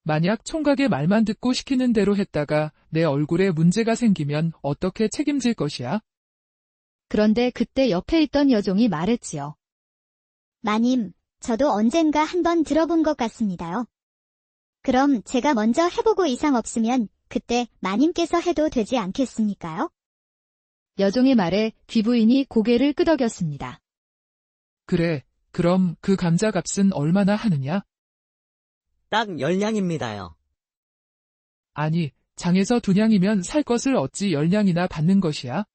만약 총각의 말만 듣고 시키는 대로 했다가 내 얼굴에 문제가 생기면 어떻게 책임질 것이야? 그런데 그때 옆에 있던 여종이 말했지요. 마님, 저도 언젠가 한번 들어본 것 같습니다요. 그럼 제가 먼저 해보고 이상 없으면 그때 마님께서 해도 되지 않겠습니까요? 여종의 말에 귀부인이 고개를 끄덕였습니다. 그래, 그럼 그 감자 값은 얼마나 하느냐? 딱 10냥입니다요. 아니, 장에서 2냥이면 살 것을 어찌 10냥이나 받는 것이야?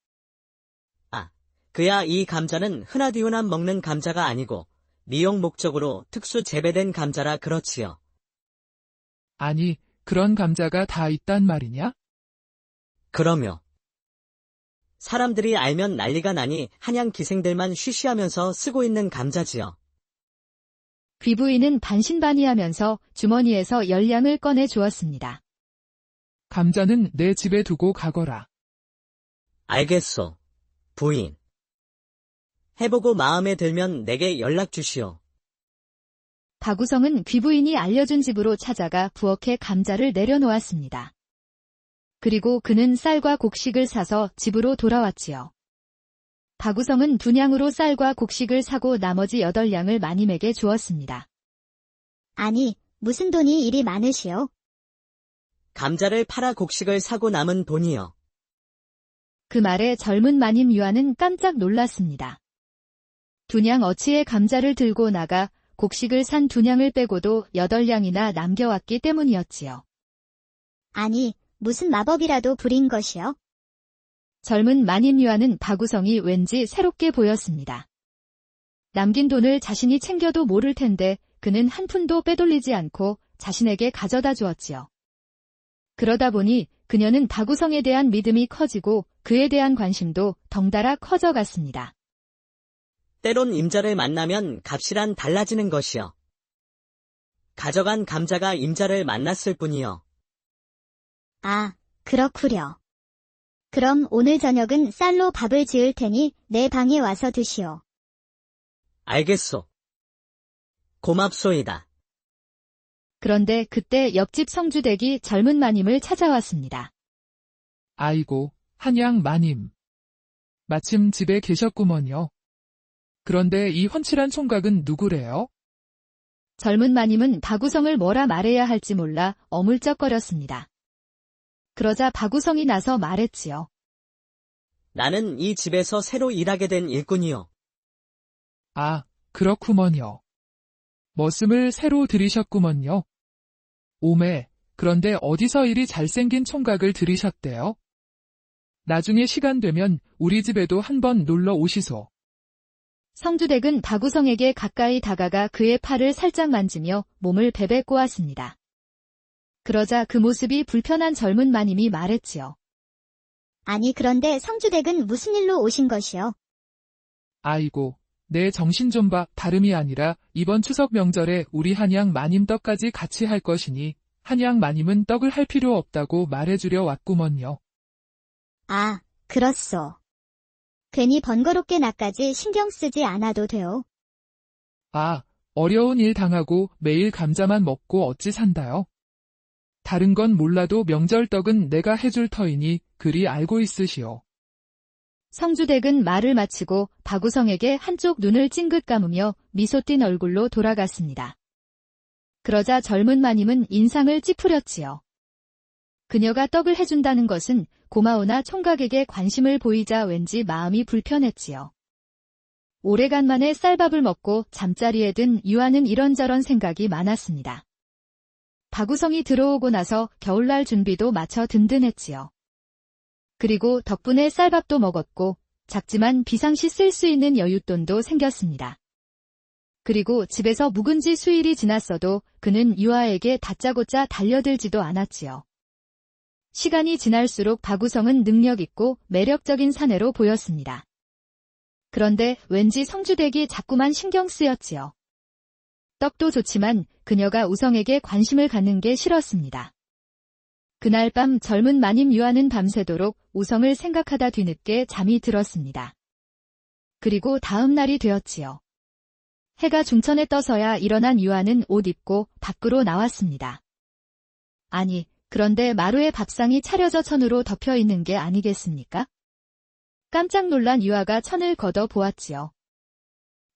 그야 이 감자는 흔하디흔한 먹는 감자가 아니고 미용 목적으로 특수 재배된 감자라 그렇지요. 아니, 그런 감자가 다 있단 말이냐? 그럼요. 사람들이 알면 난리가 나니 한양 기생들만 쉬쉬하면서 쓰고 있는 감자지요. 귀부인은 반신반의하면서 주머니에서 10냥을 꺼내 주었습니다. 감자는 내 집에 두고 가거라. 알겠소, 부인. 해보고 마음에 들면 내게 연락 주시오. 박우성은 귀부인이 알려준 집으로 찾아가 부엌에 감자를 내려놓았습니다. 그리고 그는 쌀과 곡식을 사서 집으로 돌아왔지요. 박우성은 2냥으로 쌀과 곡식을 사고 나머지 8냥을 마님에게 주었습니다. 아니, 무슨 돈이 이리 많으시오? 감자를 팔아 곡식을 사고 남은 돈이요. 그 말에 젊은 마님 유아는 깜짝 놀랐습니다. 2냥 어치의 감자를 들고 나가 곡식을 산 2냥을 빼고도 8냥이나 남겨왔기 때문이었지요. 아니, 무슨 마법이라도 부린 것이요? 젊은 마님 유아는 박우성이 왠지 새롭게 보였습니다. 남긴 돈을 자신이 챙겨도 모를 텐데 그는 한 푼도 빼돌리지 않고 자신에게 가져다 주었지요. 그러다 보니 그녀는 박우성에 대한 믿음이 커지고 그에 대한 관심도 덩달아 커져갔습니다. 때론 임자를 만나면 값이란 달라지는 것이요. 가져간 감자가 임자를 만났을 뿐이요. 아, 그렇구려. 그럼 오늘 저녁은 쌀로 밥을 지을 테니 내 방에 와서 드시오. 알겠소. 고맙소이다. 그런데 그때 옆집 성주댁이 젊은 마님을 찾아왔습니다. 아이고, 한양 마님. 마침 집에 계셨구먼요. 그런데 이 훤칠한 총각은 누구래요? 젊은 마님은 박우성을 뭐라 말해야 할지 몰라 어물쩍거렸습니다. 그러자 박우성이 나서 말했지요. 나는 이 집에서 새로 일하게 된 일꾼이요. 아, 그렇구먼요. 머슴을 새로 들이셨구먼요. 오매, 그런데 어디서 이리 잘생긴 총각을 들이셨대요? 나중에 시간 되면 우리 집에도 한번 놀러 오시소. 성주댁은 박우성에게 가까이 다가가 그의 팔을 살짝 만지며 몸을 베베 꼬았습니다. 그러자 그 모습이 불편한 젊은 마님이 말했지요. 아니 그런데 성주댁은 무슨 일로 오신 것이요? 아이고, 내 정신 좀 봐. 다름이 아니라 이번 추석 명절에 우리 한양 마님 떡까지 같이 할 것이니 한양 마님은 떡을 할 필요 없다고 말해주려 왔구먼요. 아, 그렇소. 괜히 번거롭게 나까지 신경 쓰지 않아도 돼요. 아, 어려운 일 당하고 매일 감자만 먹고 어찌 산다요? 다른 건 몰라도 명절떡은 내가 해줄 터이니 그리 알고 있으시오. 성주댁은 말을 마치고 박우성에게 한쪽 눈을 찡긋 감으며 미소 띤 얼굴로 돌아갔습니다. 그러자 젊은 마님은 인상을 찌푸렸지요. 그녀가 떡을 해준다는 것은 고마우나 총각에게 관심을 보이자 왠지 마음이 불편했지요. 오래간만에 쌀밥을 먹고 잠자리에 든 유아는 이런저런 생각이 많았습니다. 박우성이 들어오고 나서 겨울날 준비도 마쳐 든든했지요. 그리고 덕분에 쌀밥도 먹었고 작지만 비상시 쓸 수 있는 여윳돈도 생겼습니다. 그리고 집에서 묵은지 수일이 지났어도 그는 유아에게 다짜고짜 달려들지도 않았지요. 시간이 지날수록 박우성은 능력있고 매력적인 사내로 보였습니다. 그런데 왠지 성주댁이 자꾸만 신경 쓰였지요. 떡도 좋지만 그녀가 우성에게 관심을 갖는 게 싫었습니다. 그날 밤 젊은 마님 유아는 밤새도록 우성을 생각하다 뒤늦게 잠이 들었습니다. 그리고 다음 날이 되었지요. 해가 중천에 떠서야 일어난 유아는 옷 입고 밖으로 나왔습니다. 아니, 그런데 마루에 밥상이 차려져 천으로 덮여 있는 게 아니겠습니까? 깜짝 놀란 유아가 천을 걷어 보았지요.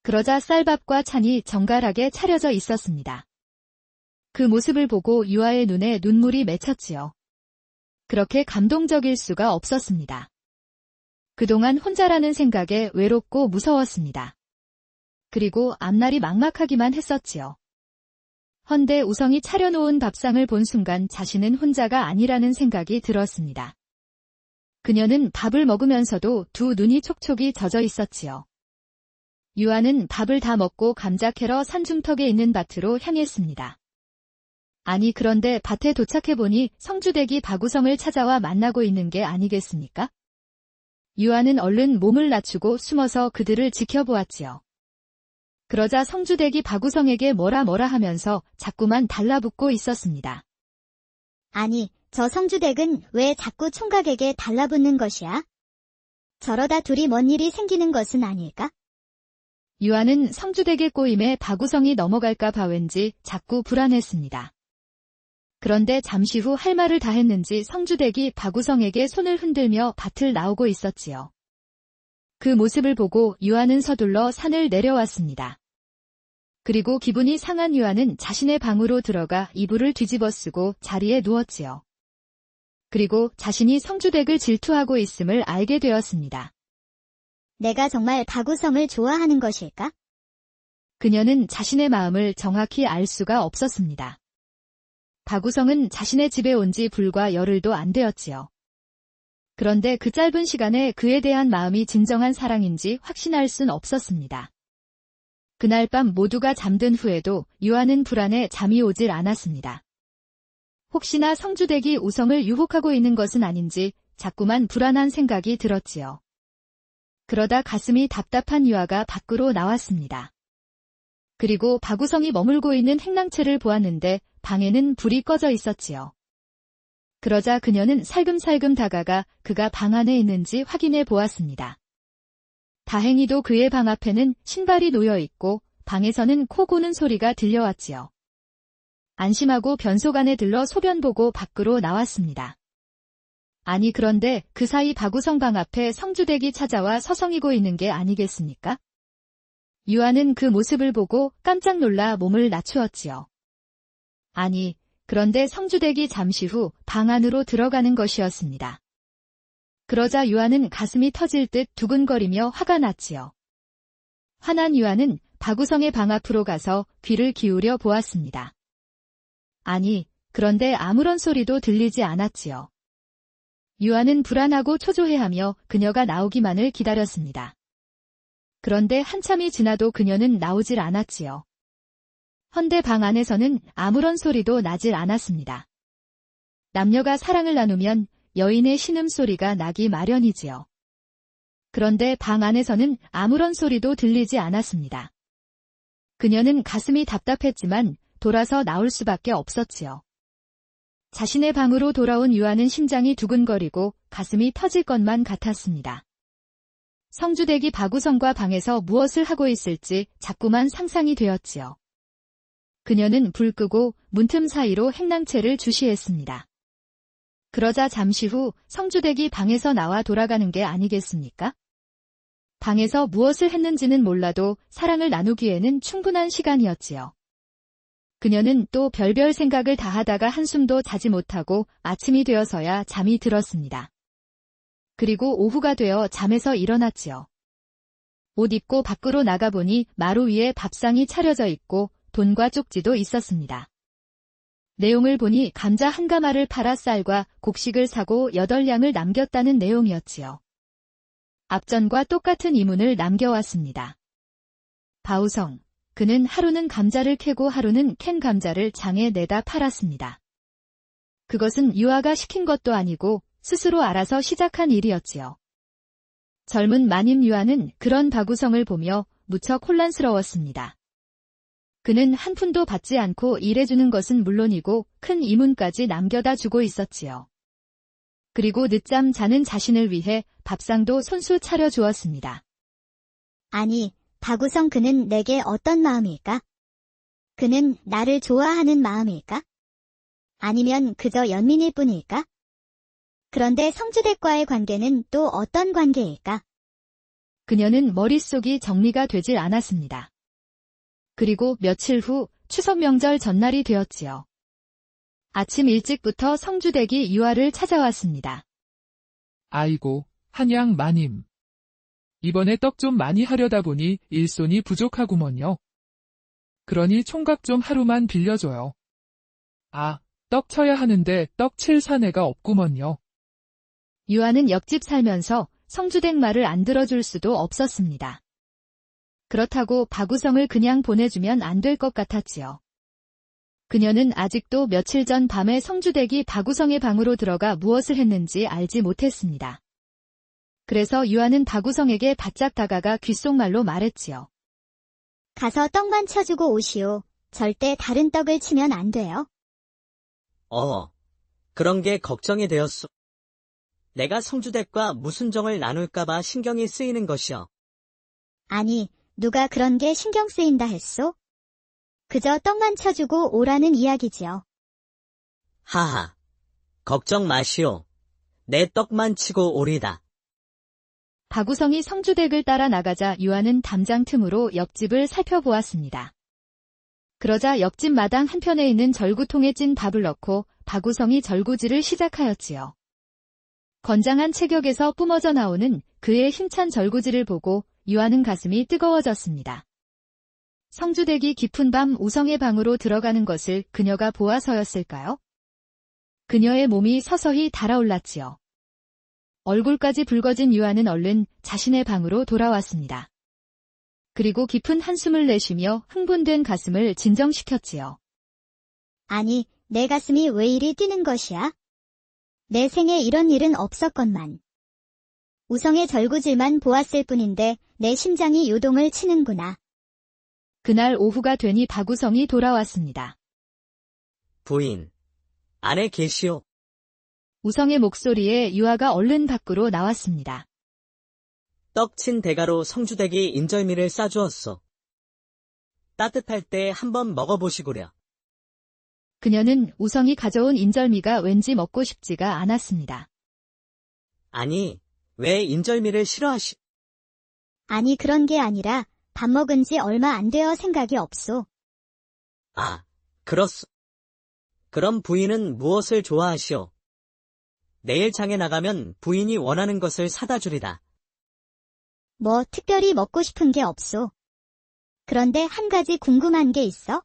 그러자 쌀밥과 찬이 정갈하게 차려져 있었습니다. 그 모습을 보고 유아의 눈에 눈물이 맺혔지요. 그렇게 감동적일 수가 없었습니다. 그동안 혼자라는 생각에 외롭고 무서웠습니다. 그리고 앞날이 막막하기만 했었지요. 헌데 우성이 차려놓은 밥상을 본 순간 자신은 혼자가 아니라는 생각이 들었습니다. 그녀는 밥을 먹으면서도 두 눈이 촉촉이 젖어 있었지요. 유아는 밥을 다 먹고 감자 캐러 산중턱에 있는 밭으로 향했습니다. 아니 그런데 밭에 도착해보니 성주댁이 박우성을 찾아와 만나고 있는 게 아니겠습니까? 유아는 얼른 몸을 낮추고 숨어서 그들을 지켜보았지요. 그러자 성주댁이 박우성에게 뭐라 하면서 자꾸만 달라붙고 있었습니다. 아니, 저 성주댁은 왜 자꾸 총각에게 달라붙는 것이야? 저러다 둘이 뭔 일이 생기는 것은 아닐까? 유아는 성주댁의 꼬임에 박우성이 넘어갈까 봐 왠지 자꾸 불안했습니다. 그런데 잠시 후 할 말을 다 했는지 성주댁이 박우성에게 손을 흔들며 밭을 나오고 있었지요. 그 모습을 보고 유아는 서둘러 산을 내려왔습니다. 그리고 기분이 상한 유아는 자신의 방으로 들어가 이불을 뒤집어 쓰고 자리에 누웠지요. 그리고 자신이 성주댁을 질투하고 있음을 알게 되었습니다. 내가 정말 박우성을 좋아하는 것일까? 그녀는 자신의 마음을 정확히 알 수가 없었습니다. 박우성은 자신의 집에 온 지 불과 열흘도 안 되었지요. 그런데 그 짧은 시간에 그에 대한 마음이 진정한 사랑인지 확신할 순 없었습니다. 그날 밤 모두가 잠든 후에도 유아는 불안해 잠이 오질 않았습니다. 혹시나 성주댁이 우성을 유혹하고 있는 것은 아닌지 자꾸만 불안한 생각이 들었지요. 그러다 가슴이 답답한 유아가 밖으로 나왔습니다. 그리고 박우성이 머물고 있는 행랑채를 보았는데 방에는 불이 꺼져 있었지요. 그러자 그녀는 살금살금 다가가 그가 방 안에 있는지 확인해 보았습니다. 다행히도 그의 방 앞에는 신발이 놓여 있고 방에서는 코 고는 소리가 들려왔지요. 안심하고 변속 안에 들러 소변 보고 밖으로 나왔습니다. 아니 그런데 그 사이 박우성 방 앞에 성주댁이 찾아와 서성이고 있는 게 아니겠습니까? 유아는 그 모습을 보고 깜짝 놀라 몸을 낮추었지요. 아니, 그런데 성주댁이 잠시 후 방 안으로 들어가는 것이었습니다. 그러자 유아는 가슴이 터질 듯 두근거리며 화가 났지요. 화난 유아는 박우성의 방 앞으로 가서 귀를 기울여 보았습니다. 아니, 그런데 아무런 소리도 들리지 않았지요. 유아는 불안하고 초조해하며 그녀가 나오기만을 기다렸습니다. 그런데 한참이 지나도 그녀는 나오질 않았지요. 헌데 방 안에서는 아무런 소리도 나질 않았습니다. 남녀가 사랑을 나누면 여인의 신음소리가 나기 마련이지요. 그런데 방 안에서는 아무런 소리도 들리지 않았습니다. 그녀는 가슴이 답답했지만 돌아서 나올 수밖에 없었지요. 자신의 방으로 돌아온 유아는 심장이 두근거리고 가슴이 터질 것만 같았습니다. 성주댁이 박우성과 방에서 무엇을 하고 있을지 자꾸만 상상이 되었지요. 그녀는 불 끄고 문틈 사이로 행랑채를 주시했습니다. 그러자 잠시 후 성주댁이 방에서 나와 돌아가는 게 아니겠습니까? 방에서 무엇을 했는지는 몰라도 사랑을 나누기에는 충분한 시간이었지요. 그녀는 또 별별 생각을 다 하다가 한숨도 자지 못하고 아침이 되어서야 잠이 들었습니다. 그리고 오후가 되어 잠에서 일어났지요. 옷 입고 밖으로 나가보니 마루 위에 밥상이 차려져 있고 돈과 쪽지도 있었습니다. 내용을 보니 감자 한 가마를 팔아 쌀과 곡식을 사고 8량을 남겼다는 내용이었지요. 앞전과 똑같은 이문을 남겨왔습니다. 박우성, 그는 하루는 감자를 캐고 하루는 캔 감자를 장에 내다 팔았습니다. 그것은 유아가 시킨 것도 아니고 스스로 알아서 시작한 일이었지요. 젊은 마님 유아는 그런 박우성을 보며 무척 혼란스러웠습니다. 그는 한 푼도 받지 않고 일해주는 것은 물론이고 큰 이문까지 남겨다 주고 있었지요. 그리고 늦잠 자는 자신을 위해 밥상도 손수 차려 주었습니다. 아니, 박우성 그는 내게 어떤 마음일까? 그는 나를 좋아하는 마음일까? 아니면 그저 연민일 뿐일까? 그런데 성주댁과의 관계는 또 어떤 관계일까? 그녀는 머릿속이 정리가 되질 않았습니다. 그리고 며칠 후 추석 명절 전날이 되었지요. 아침 일찍부터 성주댁이 유아를 찾아왔습니다. 아이고, 한양 마님. 이번에 떡 좀 많이 하려다 보니 일손이 부족하구먼요. 그러니 총각 좀 하루만 빌려줘요. 아, 떡 쳐야 하는데 떡 칠 사내가 없구먼요. 유아는 옆집 살면서 성주댁 말을 안 들어줄 수도 없었습니다. 그렇다고 박우성을 그냥 보내주면 안 될 것 같았지요. 그녀는 아직도 며칠 전 밤에 성주댁이 박우성의 방으로 들어가 무엇을 했는지 알지 못했습니다. 그래서 유아는 박우성에게 바짝 다가가 귓속말로 말했지요. 가서 떡만 쳐주고 오시오. 절대 다른 떡을 치면 안 돼요. 그런 게 걱정이 되었소. 내가 성주댁과 무슨 정을 나눌까봐 신경이 쓰이는 것이여. 아니, 누가 그런 게 신경 쓰인다 했소? 그저 떡만 쳐주고 오라는 이야기지요. 하하, 걱정 마시오. 내 떡만 치고 오리다. 박우성이 성주댁을 따라 나가자 유아는 담장 틈으로 옆집을 살펴보았습니다. 그러자 옆집 마당 한편에 있는 절구통에 찐 밥을 넣고 박우성이 절구질을 시작하였지요. 건장한 체격에서 뿜어져 나오는 그의 힘찬 절구질을 보고 유아는 가슴이 뜨거워졌습니다. 성주댁이 깊은 밤 우성의 방으로 들어가는 것을 그녀가 보아서였을까요? 그녀의 몸이 서서히 달아올랐지요. 얼굴까지 붉어진 유아는 얼른 자신의 방으로 돌아왔습니다. 그리고 깊은 한숨을 내쉬며 흥분된 가슴을 진정시켰지요. 아니, 내 가슴이 왜 이리 뛰는 것이야? 내 생에 이런 일은 없었건만. 우성의 절구질만 보았을 뿐인데 내 심장이 요동을 치는구나. 그날 오후가 되니 박우성이 돌아왔습니다. 부인, 안에 계시오. 우성의 목소리에 유아가 얼른 밖으로 나왔습니다. 떡친 대가로 성주댁이 인절미를 싸주었소. 따뜻할 때 한번 먹어보시구려. 그녀는 우성이 가져온 인절미가 왠지 먹고 싶지가 않았습니다. 아니, 왜 인절미를 싫어하시... 아니 그런 게 아니라 밥 먹은 지 얼마 안 되어 생각이 없소. 아, 그렇소. 그럼 부인은 무엇을 좋아하시오? 내일 장에 나가면 부인이 원하는 것을 사다 주리다. 뭐 특별히 먹고 싶은 게 없소. 그런데 한 가지 궁금한 게 있어?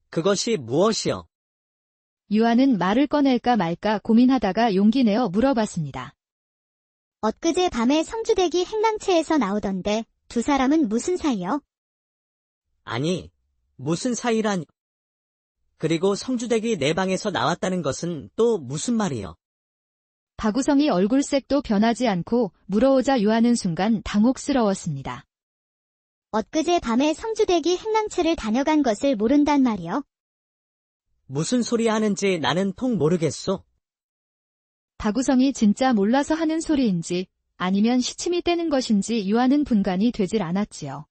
그것이 무엇이오? 유아는 말을 꺼낼까 말까 고민하다가 용기 내어 물어봤습니다. 엊그제 밤에 성주대기 행랑채에서 나오던데 두 사람은 무슨 사이요? 아니, 무슨 사이라니. 그리고 성주댁이 내 방에서 나왔다는 것은 또 무슨 말이요? 박우성이 얼굴색도 변하지 않고 물어오자 유아는 순간 당혹스러웠습니다. 엊그제 밤에 성주대기 행랑채를 다녀간 것을 모른단 말이요? 무슨 소리 하는지 나는 통 모르겠소. 박우성이 진짜 몰라서 하는 소리인지 아니면 시침이 떼는 것인지 유아는 분간이 되질 않았지요.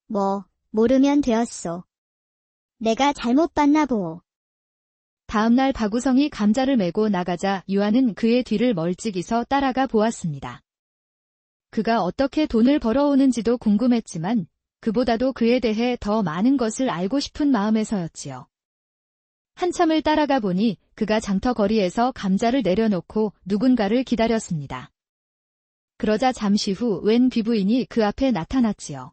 뭐, 모르면 되었소. 내가 잘못 봤나 보오. 다음날 박우성이 감자를 메고 나가자 유아는 그의 뒤를 멀찍이서 따라가 보았습니다. 그가 어떻게 돈을 벌어오는지도 궁금했지만 그보다도 그에 대해 더 많은 것을 알고 싶은 마음에서였지요. 한참을 따라가 보니 그가 장터거리에서 감자를 내려놓고 누군가를 기다렸습니다. 그러자 잠시 후 웬 귀부인이 그 앞에 나타났지요.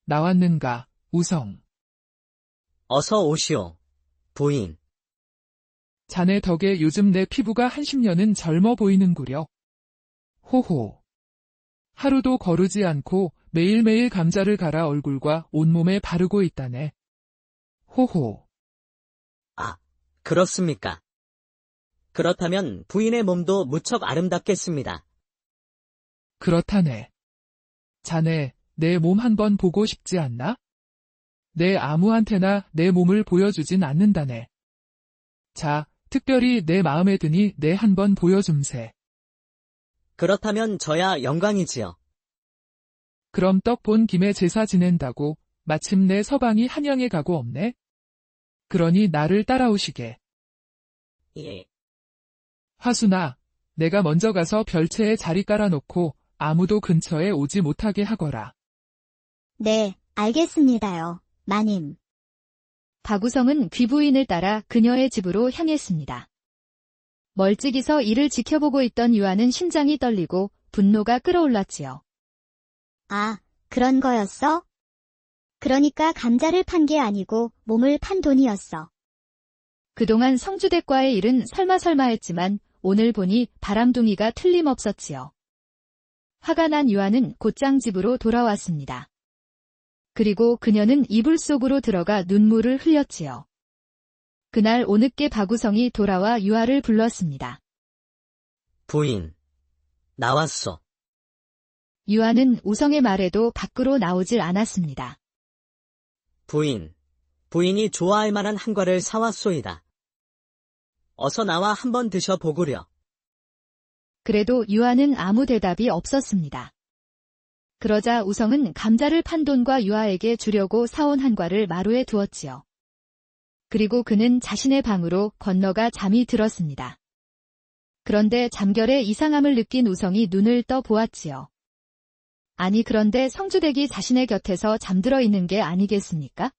나왔는가, 우성. 어서 오시오, 부인. 자네 덕에 요즘 내 피부가 한 10년은 젊어 보이는구려. 호호. 하루도 거르지 않고 매일매일 감자를 갈아 얼굴과 온몸에 바르고 있다네. 호호. 아, 그렇습니까? 그렇다면 부인의 몸도 무척 아름답겠습니다. 그렇다네. 자네, 내 몸 한번 보고 싶지 않나? 내 아무한테나 내 몸을 보여주진 않는다네. 자, 특별히 내 마음에 드니 내 한번 보여줌세. 그렇다면 저야 영광이지요. 그럼 떡 본 김에 제사 지낸다고 마침내 서방이 한양에 가고 없네? 그러니 나를 따라오시게. 예. 화순아, 내가 먼저 가서 별채에 자리 깔아놓고 아무도 근처에 오지 못하게 하거라. 네, 알겠습니다요, 마님. 박우성은 귀부인을 따라 그녀의 집으로 향했습니다. 멀찍이서 이를 지켜보고 있던 유아는 심장이 떨리고 분노가 끓어올랐지요. 아, 그런 거였어? 그러니까 감자를 판 게 아니고 몸을 판 돈이었어. 그동안 성주댁과의 일은 설마설마했지만 오늘 보니 바람둥이가 틀림없었지요. 화가 난 유아는 곧장 집으로 돌아왔습니다. 그리고 그녀는 이불 속으로 들어가 눈물을 흘렸지요. 그날 오늦게 박우성이 돌아와 유아를 불렀습니다. 부인, 나왔소. 유아는 우성의 말에도 밖으로 나오질 않았습니다. 부인이 좋아할 만한 한과를 사왔소이다. 어서 나와 한번 드셔보구려. 그래도 유아는 아무 대답이 없었습니다. 그러자 우성은 감자를 판 돈과 유아에게 주려고 사온 한과를 마루에 두었지요. 그리고 그는 자신의 방으로 건너가 잠이 들었습니다. 그런데 잠결에 이상함을 느낀 우성이 눈을 떠 보았지요. 아니 그런데 성주댁이 자신의 곁에서 잠들어 있는 게 아니겠습니까?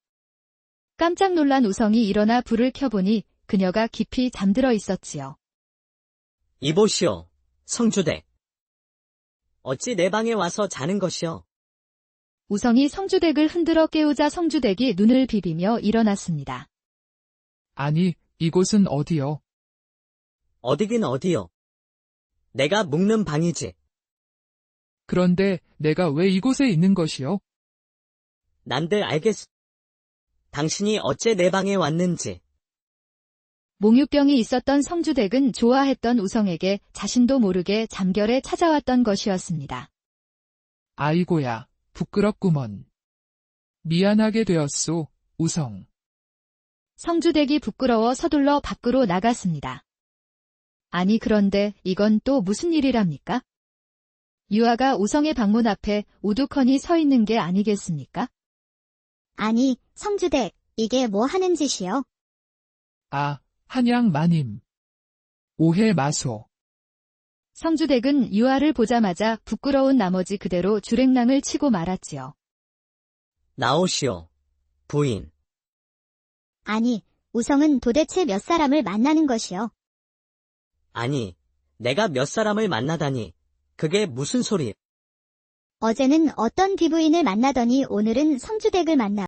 깜짝 놀란 우성이 일어나 불을 켜보니 그녀가 깊이 잠들어 있었지요. 이보시오, 성주댁. 어찌 내 방에 와서 자는 것이오? 우성이 성주댁을 흔들어 깨우자 성주댁이 눈을 비비며 일어났습니다. 아니, 이곳은 어디요? 어디긴 어디요. 내가 묵는 방이지. 그런데 내가 왜 이곳에 있는 것이요? 난들 알겠소. 당신이 어째 내 방에 왔는지. 몽유병이 있었던 성주댁은 좋아했던 우성에게 자신도 모르게 잠결에 찾아왔던 것이었습니다. 아이고야, 부끄럽구먼. 미안하게 되었소, 우성. 성주댁이 부끄러워 서둘러 밖으로 나갔습니다. 아니 그런데 이건 또 무슨 일이랍니까? 유아가 우성의 방문 앞에 우두커니 서 있는 게 아니겠습니까? 아니, 성주댁, 이게 뭐 하는 짓이요? 아, 한양 마님. 오해 마소. 성주댁은 유아를 보자마자 부끄러운 나머지 그대로 주랭랑을 치고 말았지요. 나오시오, 부인. 아니, 우성은 도대체 몇 사람을 만나는 것이요? 아니, 내가 몇 사람을 만나다니. 그게 무슨 소리? 어제는 어떤 비부인을 만나더니 오늘은 성주댁을 만나